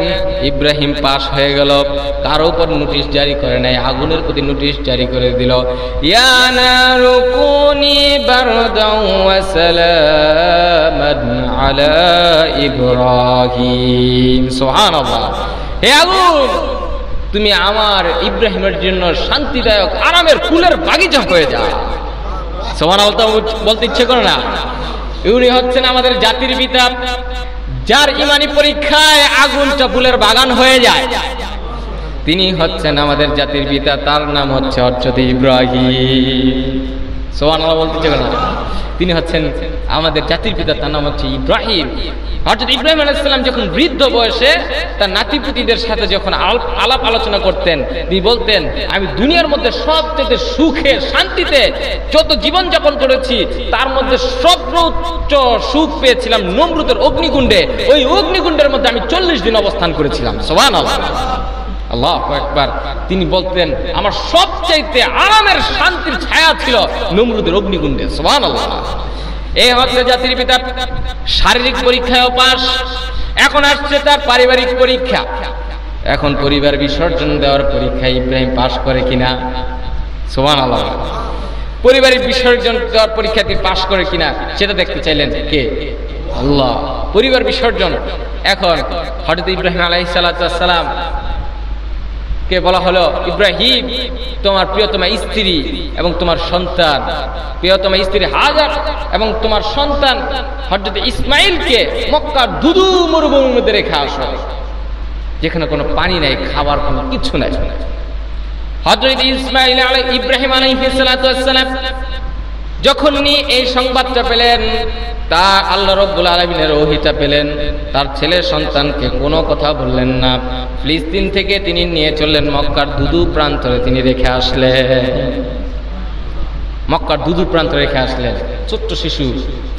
ইব্রাহিম পাশ হয়ে গেল, তার উপর নোটিশ জারি করে নাই, আগুনের প্রতি নোটিশ জারি করে দিল, ইয়া নারু কুনি বারদাও ওয়া সালামান আলা ইব্রাহিম। সুবহানাল্লাহ। হে আগুন, তুমি আমার ইব্রাহিমের জন্য শান্তিদায়ক আরামের ফুলের বাগিচা হয়ে যাও। সুবহানাল্লাহ বলতে ইচ্ছে করে না? উনি হচ্ছেন আমাদের জাতির পিতা, যার ইমানি পরীক্ষায় আগুনটা ফুলের বাগান হয়ে যায়। তিনি হচ্ছেন আমাদের জাতির পিতা, তার নাম হচ্ছে হযরত ইব্রাহিম। সুবহানাল্লাহ বলতে ইচ্ছে করে না? তিনি হচ্ছেন আমাদের জাতির পিতা, তার নাম হচ্ছে ইব্রাহিম। হযরত ইব্রাহিম আলাইহিস সালাম যখন বৃদ্ধ বয়সে তার নাতিপুতিদের সাথে যখন আলাপ আলোচনা করতেন, তিনি বলতেন, আমি দুনিয়ার মধ্যে সবচেয়ে সুখে শান্তিতে যত জীবন যাপন করেছি তার মধ্যে সর্বোচ্চ সুখ পেয়েছিলাম নমরুদের অগ্নিকুণ্ডে। ওই অগ্নিকুণ্ডের মধ্যে আমি 40 দিন অবস্থান করেছিলাম। সুবহানাল্লাহ, আল্লাহু আকবার। তিনি বলতেন, আমার সবচাইতে আরামের শান্তির ছায়া ছিল নমরুদের অগ্নিকুণ্ডে। সুবহানাল্লাহ। এই হচ্ছে জাতির পিতা। শারীরিক পরীক্ষায়ও পাস। এখন আসছে তার পারিবারিক পরীক্ষা। এখন পরিবার বিসর্জন দেওয়ার পরীক্ষায় ইব্রাহিম পাস করে কিনা? সুবহানাল্লাহ। পরিবারের বিসর্জন দেওয়ার পরীক্ষাতে পাস করে কিনা সেটা দেখতে চাইলেন কে? আল্লাহ। পরিবার বিসর্জন। এখন হযরত ইব্রাহিম আলাইহিস সালাম কে বলা হলো, ইব্রাহিম, তোমার প্রিয়তমা স্ত্রী এবং তোমার সন্তান, প্রিয়তমা স্ত্রী হাজার এবং তোমার সন্তান হযরত ইসমাইলকে মক্কার দুদু মরুভূমির মধ্যে রেখে আসো, যেখানে কোনো পানি নাই, খাবার কোনো কিছু নাই। হযরত ইব্রাহিম আলাইহিস সালাম যখন উনি এই সংবাদটা পেলেন, তা আল্লাহ রাব্বুল আলামিনের ওহীটা পেলেন, তার ছেলে সন্তানকে কোনো কথা বললেন না। ফিলিস্তিন থেকে তিনি নিয়ে চললেন মক্কার দুদু প্রান্তরে, তিনি রেখে আসলেন। মক্কার দুদু প্রান্তরে রেখে আসলেন। ছোট্ট শিশু,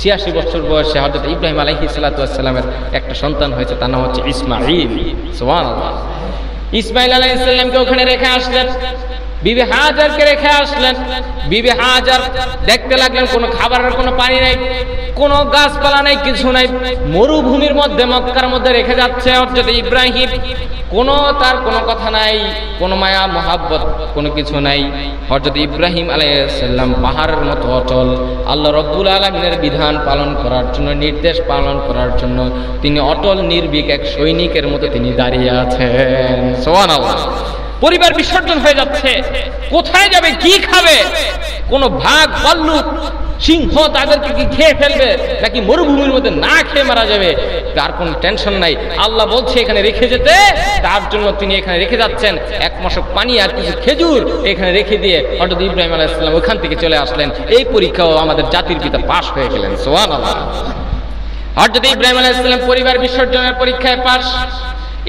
86 বছর বয়সে হযরত ইব্রাহিম আলাইহিস সালামের একটা সন্তান হয়েছে, তার নাম হচ্ছে ইসমাঈল। সুবহানাল্লাহ। ইসমাঈল আলাইহিস সালামকে ওখানে রেখে আসলেন। বিবি হাজারকে রেখে আসলেন। বিবি হাজার দেখতে লাগলেন কোনো খাবারের কোনো পানি নাই, কোনো গাছপালা নাই, কিছু নাই, মরুভূমির মধ্যে মক্কার মধ্যে রেখে যাচ্ছে হযরত ইব্রাহিম। তার কোনো কথা নাই, কোনো মায়া মহাব্বত কোনো কিছু নাই। হযরত ইব্রাহিম আলাইহিস সালাম পাহাড়ের মতো অটল। আল্লাহ রাব্বুল আলামিনের বিধান পালন করার জন্য, নির্দেশ পালন করার জন্য তিনি অটল নির্ভীক এক সৈনিকের মতো তিনি দাঁড়িয়ে আছেন। সুবহানাল্লাহ। পরিবার বিসর্জন হয়ে যাচ্ছে, কোথায় যাবে, কি খাবে? কোন ভাগ ভাল্লুক সিংহ তাদেরকে কি খেয়ে ফেলবে, নাকি মরুভূমির মধ্যে না খেয়ে মারা যাবে, তার কোনো টেনশন নাই। আল্লাহ বলছে এখানে রেখে যেতে, তার জন্য তিনি এখানে রেখে যাচ্ছেন। এক মশক পানি আর কিছু খেজুর এখানে রেখে দিয়ে হযরত ইব্রাহিম আলাইহিস সালাম ওখান থেকে চলে আসলেন। এই পরীক্ষাও আমাদের জাতির পিতা পাশ হয়ে গেলেন। সুবহানাল্লাহ। হযরত ইব্রাহিম আলাইহিস সালাম পরিবার বিসর্জনের পরীক্ষায় পাশ।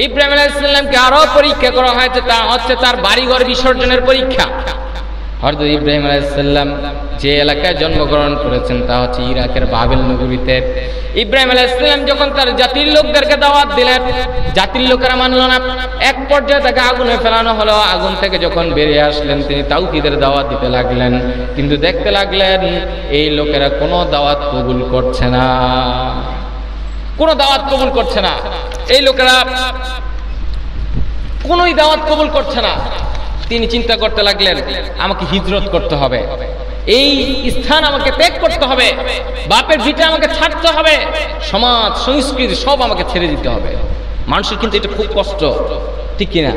ইব্রাহিম আলাইহিস সালামকে আরো পরীক্ষা করা হয়েছে, তা হচ্ছে তার বাড়িঘর বিসর্জনের পরীক্ষা। হযরত ইব্রাহিম আলাইহিস সালাম যে এলাকায় জন্মগ্রহণ করেছেন তা হচ্ছে ইরাকের বাবেল নগরীতে। ইব্রাহিম আলাইহিস সালাম যখন তার জাতির লোকদেরকে দাওয়াত দিলেন, জাতির লোকেরা মানল না। এক পর্যায়ে তাকে আগুনে ফেলানো হলো। আগুন থেকে যখন বেরিয়ে আসলেন, তিনি তাওহীদের দাওয়াত দিতে লাগলেন, কিন্তু দেখতে লাগলেন এই লোকেরা কোনো দাওয়াত কবুল করছে না, কোনো দাওয়াত কবুল করছে না। এই লোকেরা কোনোই দাওয়াত কবুল করছে না। তিনি চিন্তা করতে লাগলেন, আমাকে হিজরত করতে হবে। এই স্থান আমাকে ত্যাগ করতে হবে, বাপের ভিটা আমাকে ছাড়তে হবে, সমাজ সংস্কৃতি সব আমাকে ছেড়ে দিতে হবে। মানুষের কিন্তু এটা খুব কষ্ট, ঠিক কিনা?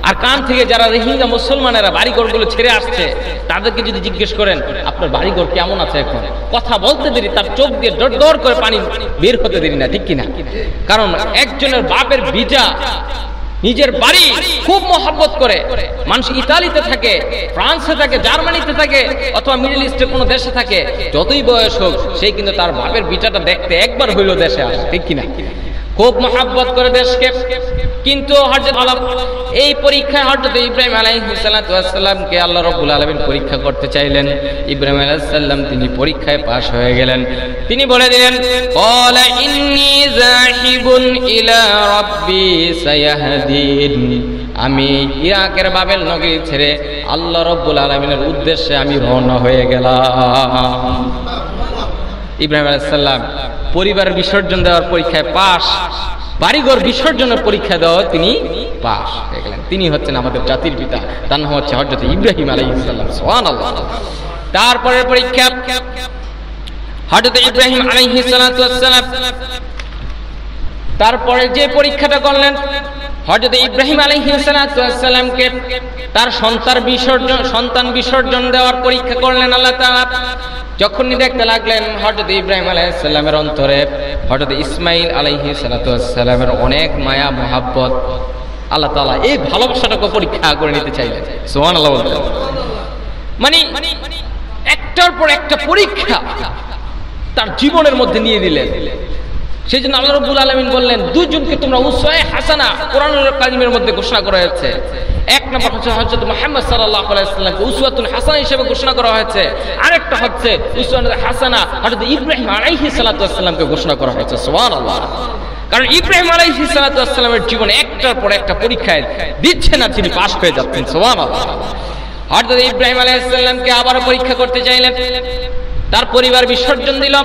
আর কান থেকে যারা রোহিঙ্গা মুসলমানেরা বাড়িঘরগুলো ছেড়ে আসছে, তাদেরকে যদি জিজ্ঞেস করেন আপনার বাড়িঘর কেমন আছে, এখন কথা বলতে দেরি, তার চোখ দিয়ে ডর ডর করে পানি বের হতে দেরি না, ঠিক কিনা? কারণ একজনের বাপের ভিটা, নিজের বাড়ি খুব মহব্বত করে। মানুষ ইতালিতে থাকে, ফ্রান্সে থাকে, জার্মানিতে থাকে, অথবা মিডল ইস্টের কোনো দেশে থাকে, যতই বয়স হোক সেই কিন্তু তার বাপের ভিটাটা দেখতে একবার হইলো দেশে আসে, ঠিক কিনা? খুব মহব্বত করে দেশকে। কিন্তু এই পরীক্ষায় হযরত ইব্রাহিম আলাইহিস সালামকে আল্লাহ রাব্বুল আলামিন পরীক্ষা করতে চাইলেন। ইব্রাহিম আলাইহিস সালাম তিনি পরীক্ষায় পাশ হয়ে গেলেন। তিনি বলে দিলেন, ক্বালা ইন্নী যাহিবুন ইলা রাব্বি সায়াহদিন, আমি ইরাকের বাবেল নগরী ছেড়ে আল্লাহ রাব্বুল আলামিনের উদ্দেশ্যে আমি রওনা হয়ে গেলাম। ইব্রাহিম আলাইহিস সালাম পরিবার বিসর্জন দেওয়ার পরীক্ষায় পাশ, বাড়িঘর বিসর্জনের পরীক্ষা দেওয়া তিনি পাশ হয়ে গেলেন। তিনি হচ্ছেন আমাদের জাতির পিতা, তার নাম হচ্ছে হযরত ইব্রাহিম আলাইহিস সালাম। সুবহানাল্লাহ। তারপরের পরীক্ষা হযরত ইব্রাহিম আলাইহিস সালাম তারপরে যে পরীক্ষাটা করলেন, হযরত ইব্রাহিম আলাইহিস সালামকে তার সন্তান বিসর্জন দেওয়ার পরীক্ষা করলেন আল্লাহ তাআলা। যখনই দেখতে লাগলেন হযরত ইব্রাহিম আলাইহিস সালামের অন্তরে হযরত ইসমাঈল আলাইহিস সালামের অনেক মায়া মহব্বত, আল্লাহ তাআলা এই ভালোবাসাটাকে পরীক্ষা করে নিতে চাইলেন। সুবহানাল্লাহ। মানে একটার পর একটা পরীক্ষা তার জীবনের মধ্যে নিয়ে দিলেন। সেই জন্য আল্লাহ রাব্বুল আলামিন বললেন, দুইজনকে তোমরা উসওয়ায়ে হাসানা কোরআনুল কারীমের মধ্যে ঘোষণা করা হয়েছে। এক নম্বর হচ্ছে হযরত মুহাম্মদ সাল্লাল্লাহু আলাইহি ওয়াসাল্লামকে উসওয়াতুল হাসানা হিসেবে ঘোষণা করা হয়েছে। আরেকটা হচ্ছে উসওয়াতুল হাসানা হযরত ইব্রাহিম আলাইহিস সালামকে ঘোষণা করা হয়েছে। সুবহানাল্লাহ। কারণ ইব্রাহিম আলাইহিস সালামের জীবনে একটার পর একটা পরীক্ষায় দিচ্ছে না, তিনি পাশ হয়ে যাচ্ছেন। সুবহানাল্লাহ। হযরত ইব্রাহিম আলাইহিস সালামকে আবার পরীক্ষা করতে চাইলেন, তার পরিবার বিসর্জন দিল।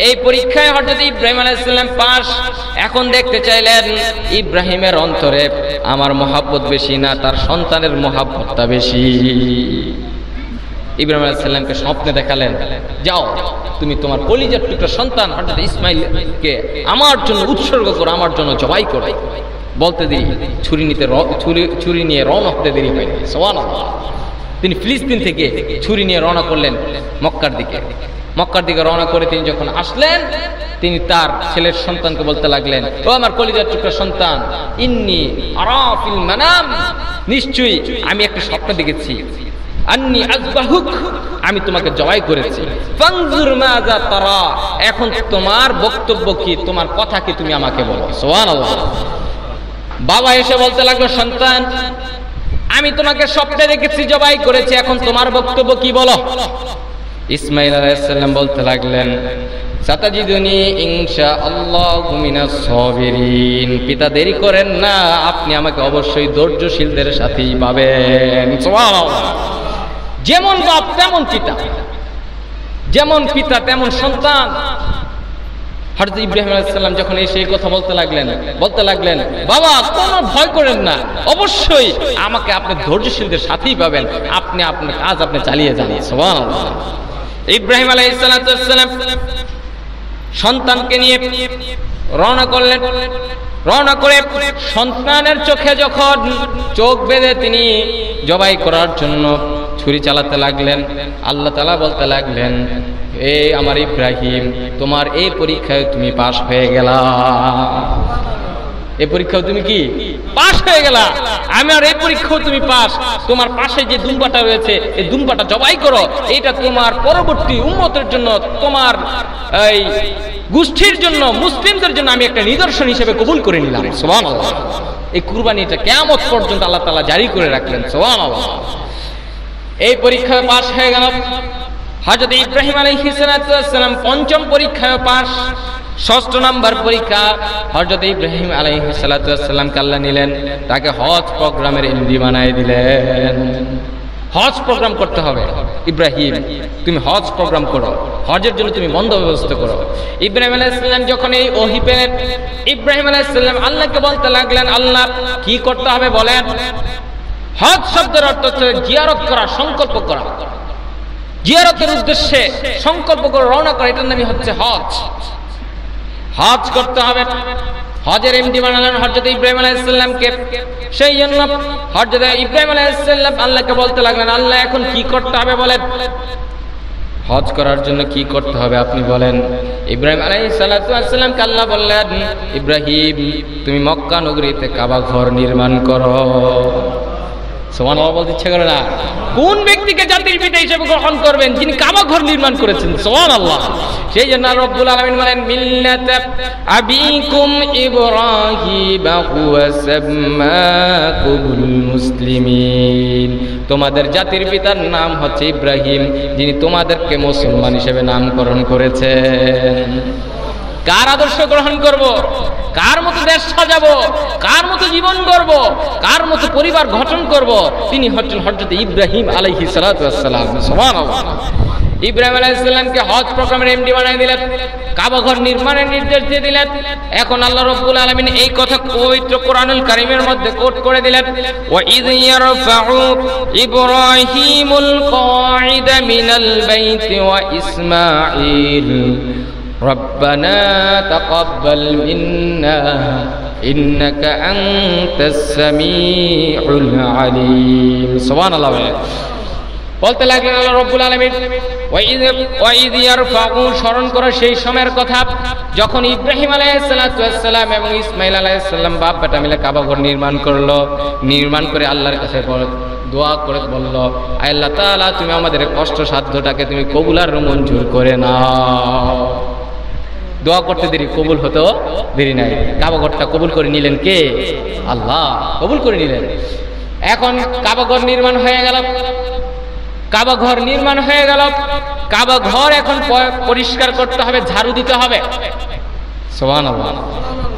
এই পরীক্ষায় হযরত ইব্রাহিম আলাইহিস সালাম পাশ। এখন দেখতে চাইলেন ইব্রাহিমের অন্তরে আমার মহব্বত বেশি না তার সন্তানের মহব্বতটা বেশি। ইব্রাহিম আলাইহিস সালামকে স্বপ্নে দেখালেন, যাও তুমি তোমার কলিজার টুকরা সন্তান হযরত ইসমাঈলকে আমার জন্য উৎসর্গ করো, আমার জন্য জবাই করো। বলতে দেরি, ছুরি নিয়ে রওনা হতে দেরি হয়নি। সুবহানাল্লাহ। তিনি ফিলিস্তিন থেকে ছুরি নিয়ে রওনা করলেন মক্কার দিকে রওনা করে তিনি যখন আসলেন, তিনি তার ছেলের সন্তানকে বলতে লাগলেন, ও আমার কলিজার টুকরা সন্তান, ইন্নী আরা ফিল মানাম, নিশ্চয়ই আমি একটা স্বপ্ন দেখেছি, আন্নী আযবাহুক, আমি তোমাকে জবাই করেছি, ফানজুর মাযা তারা, এখন তোমার বক্তব্য কি, তোমার কথা কি, তুমি আমাকে বলো। সুবহানাল্লাহ। বাবা এসে বলতে লাগলো, সন্তান আমি তোমাকে স্বপ্নে দেখেছি জবাই করেছি, এখন তোমার বক্তব্য কি বলো। ইসমাঈল আলাইহিস সালাম বলতে লাগলেন, সাতাজিদুনি ইনশাআল্লাহু মিনাস সাবিরিন, পিতা দেরি করেন না, আপনি আমাকে অবশ্যই ধৈর্যশীলদের সাথেই পাবেন। সুবহানাল্লাহ। যেমন বাপ তেমন পিতা, যেমন পিতা তেমন সন্তান। হযরত ইব্রাহিম আলাইহিস সালাম যখন এসে এই কথা বলতে লাগলেন, বাবা কোনো ভয় করেন না, অবশ্যই আমাকে আপনি ধৈর্যশীলদের সাথেই পাবেন, আপনি আপনার কাজ আপনি চালিয়ে যান। সুবহানাল্লাহ। ইব্রাহিম আলাইহিস সালাম সন্তানকে নিয়ে রওনা করলেন। রওনা করে সন্তানের চোখে যখন চোখ বেঁধে তিনি জবাই করার জন্য ছুরি চালাতে লাগলেন, আল্লাহ তাআলা বলতে লাগলেন, এ আমার ইব্রাহিম, তোমার এই পরীক্ষায় তুমি পাশ হয়ে গেলা, এই পরীক্ষাও তুমি কি পাশ হয়ে গেলা, আমার এই পরীক্ষাও তুমি পাশ। তোমার পাশে যে দুম্বাটা রয়েছে, এই দুম্বাটা জবাই করো, এটা তোমার পরবর্তী উম্মতের জন্য, তোমার এই গোষ্ঠীর জন্য, মুসলিমদের জন্য আমি একটা নিদর্শন হিসেবে কবুল করে নিলাম। সুবহানাল্লাহ। এই কুরবানিটা কিয়ামত পর্যন্ত আল্লাহ তাআলা জারি করে রাখলেন। সুবহানাল্লাহ। এই পরীক্ষায় পাশ হয়ে গেল হযরত ইব্রাহিম আলাইহিস সালাম। পঞ্চম পরীক্ষায় পাশ। ষষ্ঠ নাম্বার পরীক্ষা হযরত ইব্রাহিম আলাইহিস সালামকে আল্লাহ নিলেন, তাকে হজ প্রোগ্রামের এমডি বানায় দিলেন। হজ প্রোগ্রাম করতে হবে, ইব্রাহিম তুমি হজ প্রোগ্রাম করো, হজের জন্য তুমি বন্দোবস্ত করো। ইব্রাহিম আলাইহিস সালাম যখন এই ওহী পেলেন, ইব্রাহিম আলাইহিস সালাম আল্লাহকে বলতে লাগলেন, আল্লাহ কি করতে হবে বলেন। হজ শব্দের অর্থ হচ্ছে জিয়ারত করা, সংকল্প করা। জিয়ারতের উদ্দেশ্যে সংকল্প করে রওনা করে, এটার নামই হচ্ছে হজ। হজ করতে হবে। হজের এমডি বানালেন হযরত ইব্রাহিম আলাইহিস সালামকে। সেই জন্য হযরত ইব্রাহিম আলাইহিস সালাম আল্লাহকে বলতে লাগলেন, আল্লাহ এখন কি করতে হবে বলেন, হজ করার জন্য কি করতে হবে আপনি বলেন। ইব্রাহিম আলাইহিস সালামকে আল্লাহ বললেন, ইব্রাহিম তুমি মক্কা নগরীতে কাবা ঘর নির্মাণ করো। সুবহানাল্লাহ বলতে ইচ্ছা করে না? কোন ব্যক্তিকে জাতির পিতা হিসেবে গ্রহণ করবেন? যিনি কাবা ঘর নির্মাণ করেছেন। সুবহানাল্লাহ। সেই জন্য রব্বুল আলামিন বলেন, মিল্লাতা আবিকুম ইব্রাহিম হুয়া সাম্মাকুমুল মুসলিমিন। তোমাদের জাতির পিতার নাম হচ্ছে ইব্রাহিম, যিনি তোমাদেরকে মুসলমান হিসেবে নামকরণ করেছেন। কার আদর্শ গ্রহণ করব, কার মতো দেশ সাজাবো, কার মতো জীবন গড়ব, কার মতো পরিবার গঠন করব, তিনি হচ্ছেন হযরত ইব্রাহিম আলাইহিস সালাতু ওয়াস সালাম। সুবহানাল্লাহ। ইব্রাহিম আলাইহিস সালামকে হজ প্রোগ্রামের এমডি বানাই দিলেন, কাবা ঘর নির্মাণের নির্দেশ দিয়ে দিলেন। এখন আল্লাহ রাব্বুল আলামিন এই কথা পবিত্র কোরআনুল কারীমের মধ্যে কোট করে দিলেন, ওয়া ইয ইয়ারফাউ ইব্রাহিমুল কাঈদা মিনাল বাইতি ওয়া ইসমাঈল রব্বানা তাকাব্বাল মিন্না ইন্নাকা আনতাস সামিউল আলিম। সুবহানাল্লাহ। বলতে লাগলেন আল্লাহ রাব্বুল আলামিন, ওয়া ইয ইয়ারফাউ, স্মরণ করো সেই সময়ের কথা যখন ইব্রাহিম আলাইহিস সালাতু ওয়াস সালাম এবং ইসমাঈল আলাইহিস সালাম বাপ বেটা মিলে কাবা ঘর নির্মাণ করলো। নির্মাণ করে আল্লাহর কাছে দোয়া করে বলল, আয় আল্লাহ তাআলা তুমি আমাদের কষ্ট সাধ্যটাকে তুমি কবুল আর মঞ্জুর করে নাও। দোয়া করতে দেরি, কবুল হতো দেরি নাই। কাবা ঘরটা কবুল করে নিলেন কে? আল্লাহ কবুল করে নিলেন। এখন কাবা ঘর নির্মাণ হয়ে গেল। কাবা ঘর নির্মাণ হয়ে গেল। কাবা ঘর এখন পরিষ্কার করতে হবে, ঝাড়ু দিতে হবে। সুবহানাল্লাহ।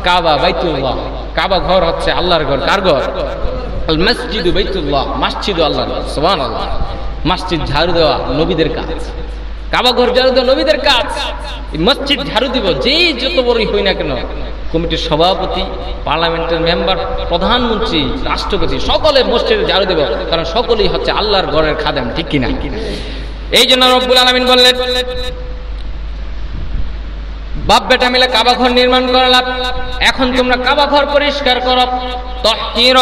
কাবা বাইতুল্লাহ, কাবা ঘর হচ্ছে আল্লাহর ঘর। কার ঘর? আল মসজিদু বাইতুল্লাহ, মসজিদু আল্লাহর ঘর। সুবহানাল্লাহ। মসজিদ ঝাড়ু দেওয়া নবীদের কাজ, কাবা ঘর ঝাড়ু দেওয়া নবীদের কাজ। মসজিদ ঝাড়ু দিব যেই যত বড়ই হই না কেন, কমিটির সভাপতি, পার্লামেন্টের মেম্বার, প্রধানমন্ত্রী, রাষ্ট্রপতি, সকলে মসজিদে ঝাড়ু দেব, কারণ সকলেই হচ্ছে আল্লাহর ঘরের খাদেম। ঠিক কিনা? এই জন্য রব্বুল আলামিন বললেন, বাপ বেটা মিলে কাবা ঘর নির্মাণ করলাম। এখন তোমরা কাবা ঘর পরিষ্কার করো। তাহহির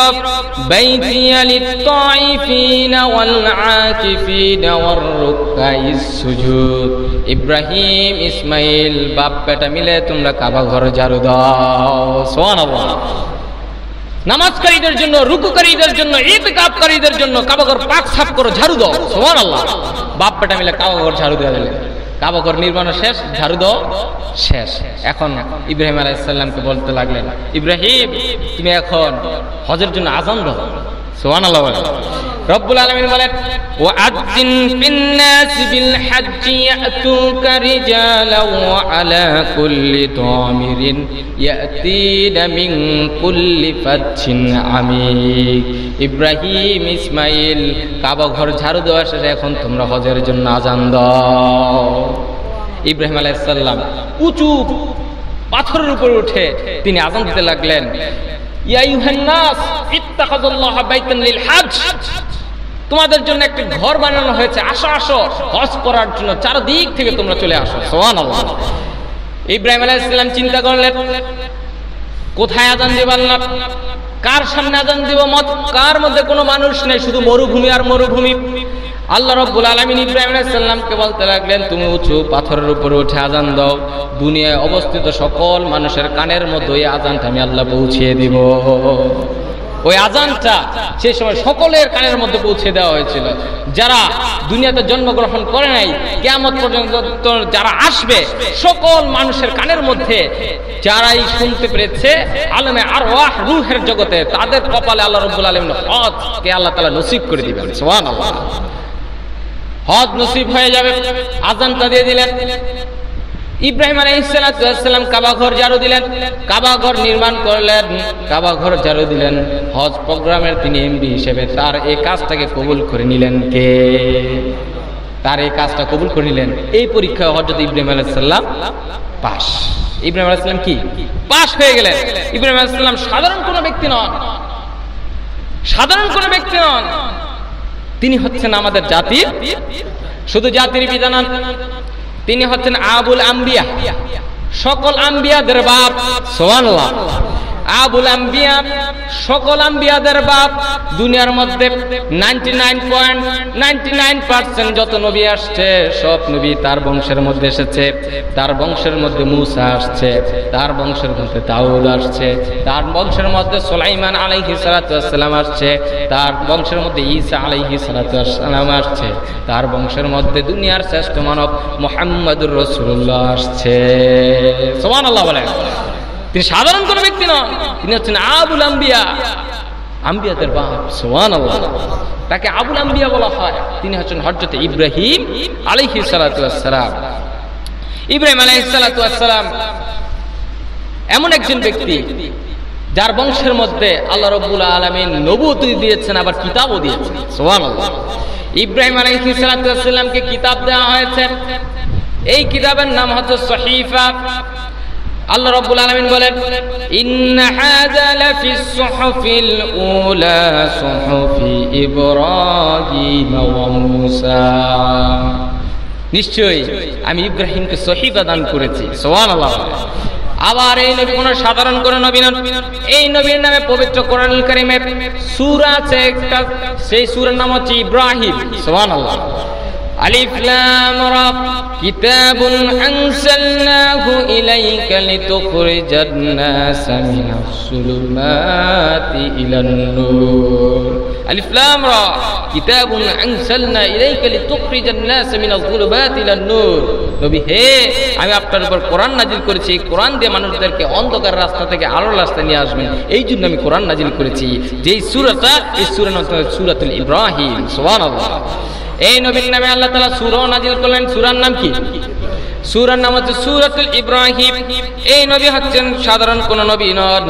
বাইতিয়া লিত-তাইফিনা ওয়াল আকিফিনা ওয়ার রুকআইস সুজুদ। ইব্রাহিম ইসমাইল বাপ বেটা মিলে তোমরা কাবা ঘর ঝাড়ু দাও। সুবহানাল্লাহ। নামাজকারীদের জন্য, রুকুকারীদের জন্য, ইতিকাফকারীদের জন্য কাবা ঘর পাক সাফ করো, ঝাড়ু দাও। সুবহানাল্লাহ। বাপ বেটা মিলে কাবা ঘর ঝাড়ু দেওয়া দিলেন। কাবা ঘর নির্মাণ শেষ, ঝাড়ু দাও শেষ। এখন ইব্রাহিম আলাইহিস সালামকে বলতে লাগলেন, ইব্রাহিম তুমি এখন হজের জন্য আযান দাও। সুবহানাল্লাহ। রব্বুল আলামিন বলেন, ওয়াআযিন ফিন-নাস বিল-হাজ্জি ইয়াতুকা রিজালান ওয়া আলা কুল্লি দামিরিন ইয়াতিনা মিন কুল্লি ফাজ্জিন আমিক। ইব্রাহিম ইসমাইল কাবা ঘর ঝাড়ু দেওয়া শেষে এখন তোমরা হজের জন্য আযান দাও। ইব্রাহিম আলাইহিস সালাম উঁচু পাথরের উপরে উঠে তিনি আযান দিতে লাগলেন, ইয়া আইয়ুহান নাস ইত্তাখাযুল্লাহা বাইতান লিল হজ। তোমাদের জন্য একটি ঘর বানানো হয়েছে, আসো আসো হজ করার জন্য, চারদিক থেকে তোমরা চলে আসো। সুবহানাল্লাহ। ইব্রাহিম আলাইহিস সালাম চিন্তা করলেন, কোথায় আযান দিব আল্লাহ, কার সামনে আযান দিব? কার মধ্যে কোনো মানুষ নেই, শুধু মরুভূমি আর মরুভূমি। আল্লাহ রাব্বুল আলামিন ইব্রাহিম আলাইহিস সালামকে বলতে লাগলেন, তুমি উঁচু পাথরের উপরে উঠে আযান দাও, দুনিয়ায় অবস্থিত সকল মানুষের কানের মধ্যে ওই আযানটা আমি আল্লাহ পৌঁছিয়ে দিব। ওই আযানটা সেই সময় সকলের কানের মধ্যে পৌঁছে দেওয়া হয়েছিল। যারা দুনিয়াতে জন্মগ্রহণ করে নাই, কিয়ামত পর্যন্ত যারা আসবে, সকল মানুষের কানের মধ্যে যারাই শুনতে পেরেছে আলমে আরওয়াহ, রূহের জগতে, তাদের কপালে আল্লাহ রাব্বুল আলামিন হজকে আল্লাহ তাআলা নসিব করে দিবেন। সুবহানাল্লাহ। হজ নসিব হয়ে যাবে। আযানটা দিয়ে দিলেন। ইব্রাহিম আলাইহিস সালাম কাবা ঘর ঝাড়ু দিলেন, কাবা ঘর নির্মাণ করলেন, কাবা ঘর ঝাড়ু দিলেন। হজ প্রোগ্রামের তিনি এমডি হিসেবে তার এই কাজটাকে কবুল করে নিলেন কে? তার এই কাজটা কবুল করে নিলেন। এই পরীক্ষায় হযরত ইব্রাহিম আলাইহিস সালাম পাস। ইব্রাহিম আলাইহিস সালাম কি পাস হয়ে গেলেন। ইব্রাহিম আলাইহিস সালাম সাধারণ কোনো ব্যক্তি নন, সাধারণ কোনো ব্যক্তি নন। তিনি হচ্ছেন আমাদের জাতির শুধু জাতির পিতা নন, তিনি হচ্ছেন আবুল আম্বিয়া, সকল আম্বিয়াদের বাপ। সুবহানাল্লাহ। আবুল আম্বিয়া, সকল আম্বিয়াদের বাপ। দুনিয়ার মধ্যে 99.99% যত নবী আসছে সব নবী তার বংশের মধ্যে এসেছে। তার বংশের মধ্যে মূসা আসছে, তার বংশের মধ্যে দাউদ আসছে, তার বংশের মধ্যে সুলাইমান আলাইহিস সালাতু ওয়াস সালাম আসছে, তার বংশের মধ্যে ঈসা আলাইহিস সালাতু ওয়াস সালাম আসছে, তার বংশের মধ্যে দুনিয়ার শ্রেষ্ঠ মানব মুহাম্মদুর রাসূলুল্লাহ আসছে। সুবহানাল্লাহ বলেন। তিনি সাধারণ কোন ব্যক্তি নন, তিনি হচ্ছেন আবুল আম্বিয়া, আম্বিয়াদের বাপ। সুবহানাল্লাহ। তাকে আবুল আম্বিয়া বলা হয়। তিনি হচ্ছেন হযরত ইব্রাহিম আলাইহিস সালাতু ওয়াস সালাম। ইব্রাহিম আলাইহিস সালাতু ওয়াস সালাম এমন একজন ব্যক্তি যার বংশের মধ্যে আল্লাহ রাব্বুল আলামিন নবুয়ত দিয়েছেন, আবার কিতাবও দিয়েছেন। সুবহানাল্লাহ। ইব্রাহিম আলাইহিস সালাতু ওয়াস সালামকে কিতাব দেওয়া হয়েছে। এই কিতাবের নাম হচ্ছে সহিফা। আল্লাহ রাব্বুল আলামিন বলেন, ইন্না হাযা লাফিস সুহুফিল উলা সুহুফি ইব্রাহিম ওয়া মূসা। নিশ্চয়ই আমি ইব্রাহিমকে সহিফা দান করেছি। সুবহানাল্লাহ। আবার এই নবী কোন সাধারণ কোন নবী নন। এই নবীর নামে পবিত্র কোরআনুল কারীমে সূরা আছে একটা, সেই সূরার নাম হচ্ছে ইব্রাহিম। সুবহানাল্লাহ। আলিফ লাম রা কিতাবুন আনজালনাহু ইলাইকা লিতুখরিজান নাসা মিনাস সুলুমাতি ইলান নূর। আলিফ লাম রা কিতাবুন আনজালনা ইলাইকা লিতুখরিজান নাসা মিনাস সুলুমাতি ইলান নূর। নবী হে, আমি আপনার উপর কোরআন নাজিল করেছি, কোরআন দিয়ে মানুষদেরকে অন্ধকার রাস্তা থেকে আলোর রাস্তায় নিয়ে আসবেন, এই জন্য আমি কোরআন নাজিল করেছি। যেই সূরাটা, এই সূরার নাম হচ্ছে সূরাতুল ইব্রাহিম। সুবহানাল্লাহ। এই নবীর নামে আল্লাহ তাআলা সূরা নাজিল করলেন। সূরার নাম কি? সূরার নাম হচ্ছে সূরাতুল ইব্রাহিম। এই নবী হচ্ছেন সাধারণ কোন নবী নন।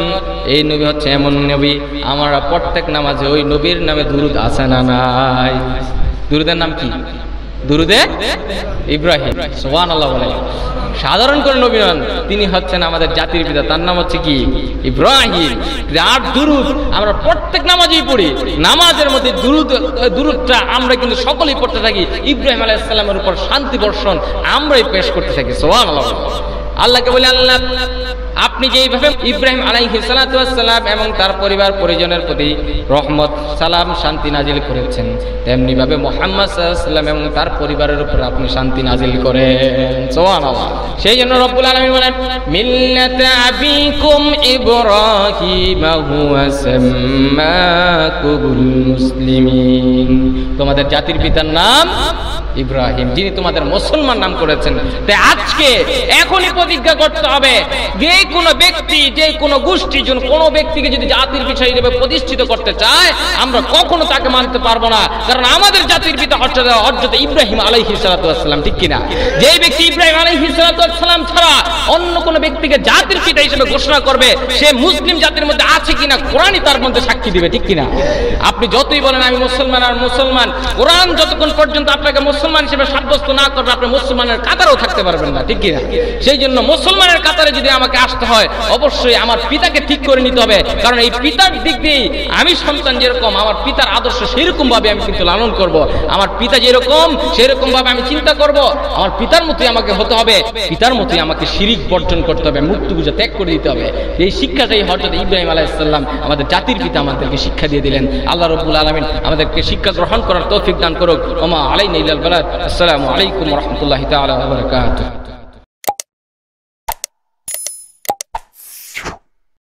এই নবী হচ্ছে এমন নবী, আমরা প্রত্যেক নামাজে ওই নবীর নামে দুরূদ আছে না নাই? দুরূদের নাম কি? দুরূদে ইব্রাহিম। সুবহানাল্লাহ বলে। সাধারণ কোন নবী নন, তিনি হচ্ছেন আমাদের জাতির পিতা, তার নাম হচ্ছে কি? ইব্রাহিম। আর দুরূদ আমরা প্রত্যেক নামাজেই পড়ি। নামাজের মধ্যে দুরূদটা আমরা কিন্তু সকলেই পড়তে থাকি। ইব্রাহিম আলাইহিস সালামের উপর শান্তি বর্ষণ আমরাই পেশ করতে থাকি। সুবহানাল্লাহ। আল্লাহকে বলে, আল্লাহ আপনি যেইভাবে ইব্রাহিম আলাইহিস সালাতু ওয়াস সালাম এবং তার পরিবার পরিজনের প্রতি রহমত, সালাম, শান্তি নাজিল করেছেন, তেমনি ভাবে মুহাম্মদ সাল্লাল্লাহু আলাইহি ওয়াসাল্লাম এবং তার পরিবারের উপর আপনি শান্তি নাজিল করেন। সুবহানাল্লাহ। সেই জন্য রব্বুল আলামিন বলেন, মিল্লাতা আবিকুম ইব্রাহিম হুয়া সাম্মাকুমুল মুসলিমিন। তোমাদের জাতির পিতার নাম ইব্রাহিম, যিনি তোমাদের মুসলমান নাম করেছেন। তাই আজকে এখনই প্রতিজ্ঞা করতে হবে, যে কোনো ব্যক্তি, যে কোনো গোষ্ঠী, কোনো ব্যক্তিকে যদি জাতির পিতা হিসেবে প্রতিষ্ঠিত করতে চায়, আমরা কখনো তাকে মানতে পারবো না। কারণ আমাদের জাতির পিতা হযরত ইব্রাহিম আলাইহিস সালাতু ওয়াস সালাম, ঠিক কিনা? যে ব্যক্তি ইব্রাহিম আলাইহিস সালাতু ওয়াস সালাম ছাড়া অন্য কোনো ব্যক্তিকে জাতির পিতা হিসেবে ঘোষণা করবে, সে মুসলিম জাতির মধ্যে আছে কিনা কোরআনই তার মধ্যে সাক্ষী দিবে, ঠিক কিনা? আপনি যতই বলেন আমি মুসলমান আর মুসলমান, কোরআন যতক্ষণ পর্যন্ত আপনাকে মুসলমান হিসেবে সাব্যস্ত না করবে, আপনি মুসলমানের কাতারেও থাকতে পারবেন না, ঠিক কিনা? সেই জন্য মুসলমানের কাতারে যদি আমাকে আসতে হয়, অবশ্যই আমার পিতাকে ঠিক করে নিতে হবে। কারণ এই পিতার দিক দিয়ে আমি সন্তান যেরকম, আমার পিতার আদর্শ সেরকম ভাবে আমি কিন্তু লালন করব। আমার পিতা যেরকম, সেরকম ভাবে আমি চিন্তা করব। আমার পিতার মতোই আমাকে হতে হবে, পিতার মতোই আমাকে শিরিক বর্জন করতে হবে, মূর্তি পূজা ত্যাগ করে দিতে হবে। এই শিক্ষাটাই হযরত ইব্রাহিম আলাইহিস সালাম, আমাদের জাতির পিতা, আমাদেরকে শিক্ষা দিয়ে দিলেন। আল্লাহ রাব্বুল আলামিন আমাদেরকে শিক্ষা গ্রহণ করার তৌফিক দান করুক। ওমা আলাইনা ইল্লাল বালাগ। আসসালামু আলাইকুম ওয়া রাহমাতুল্লাহি তাআলা ওয়া বারাকাতুহু।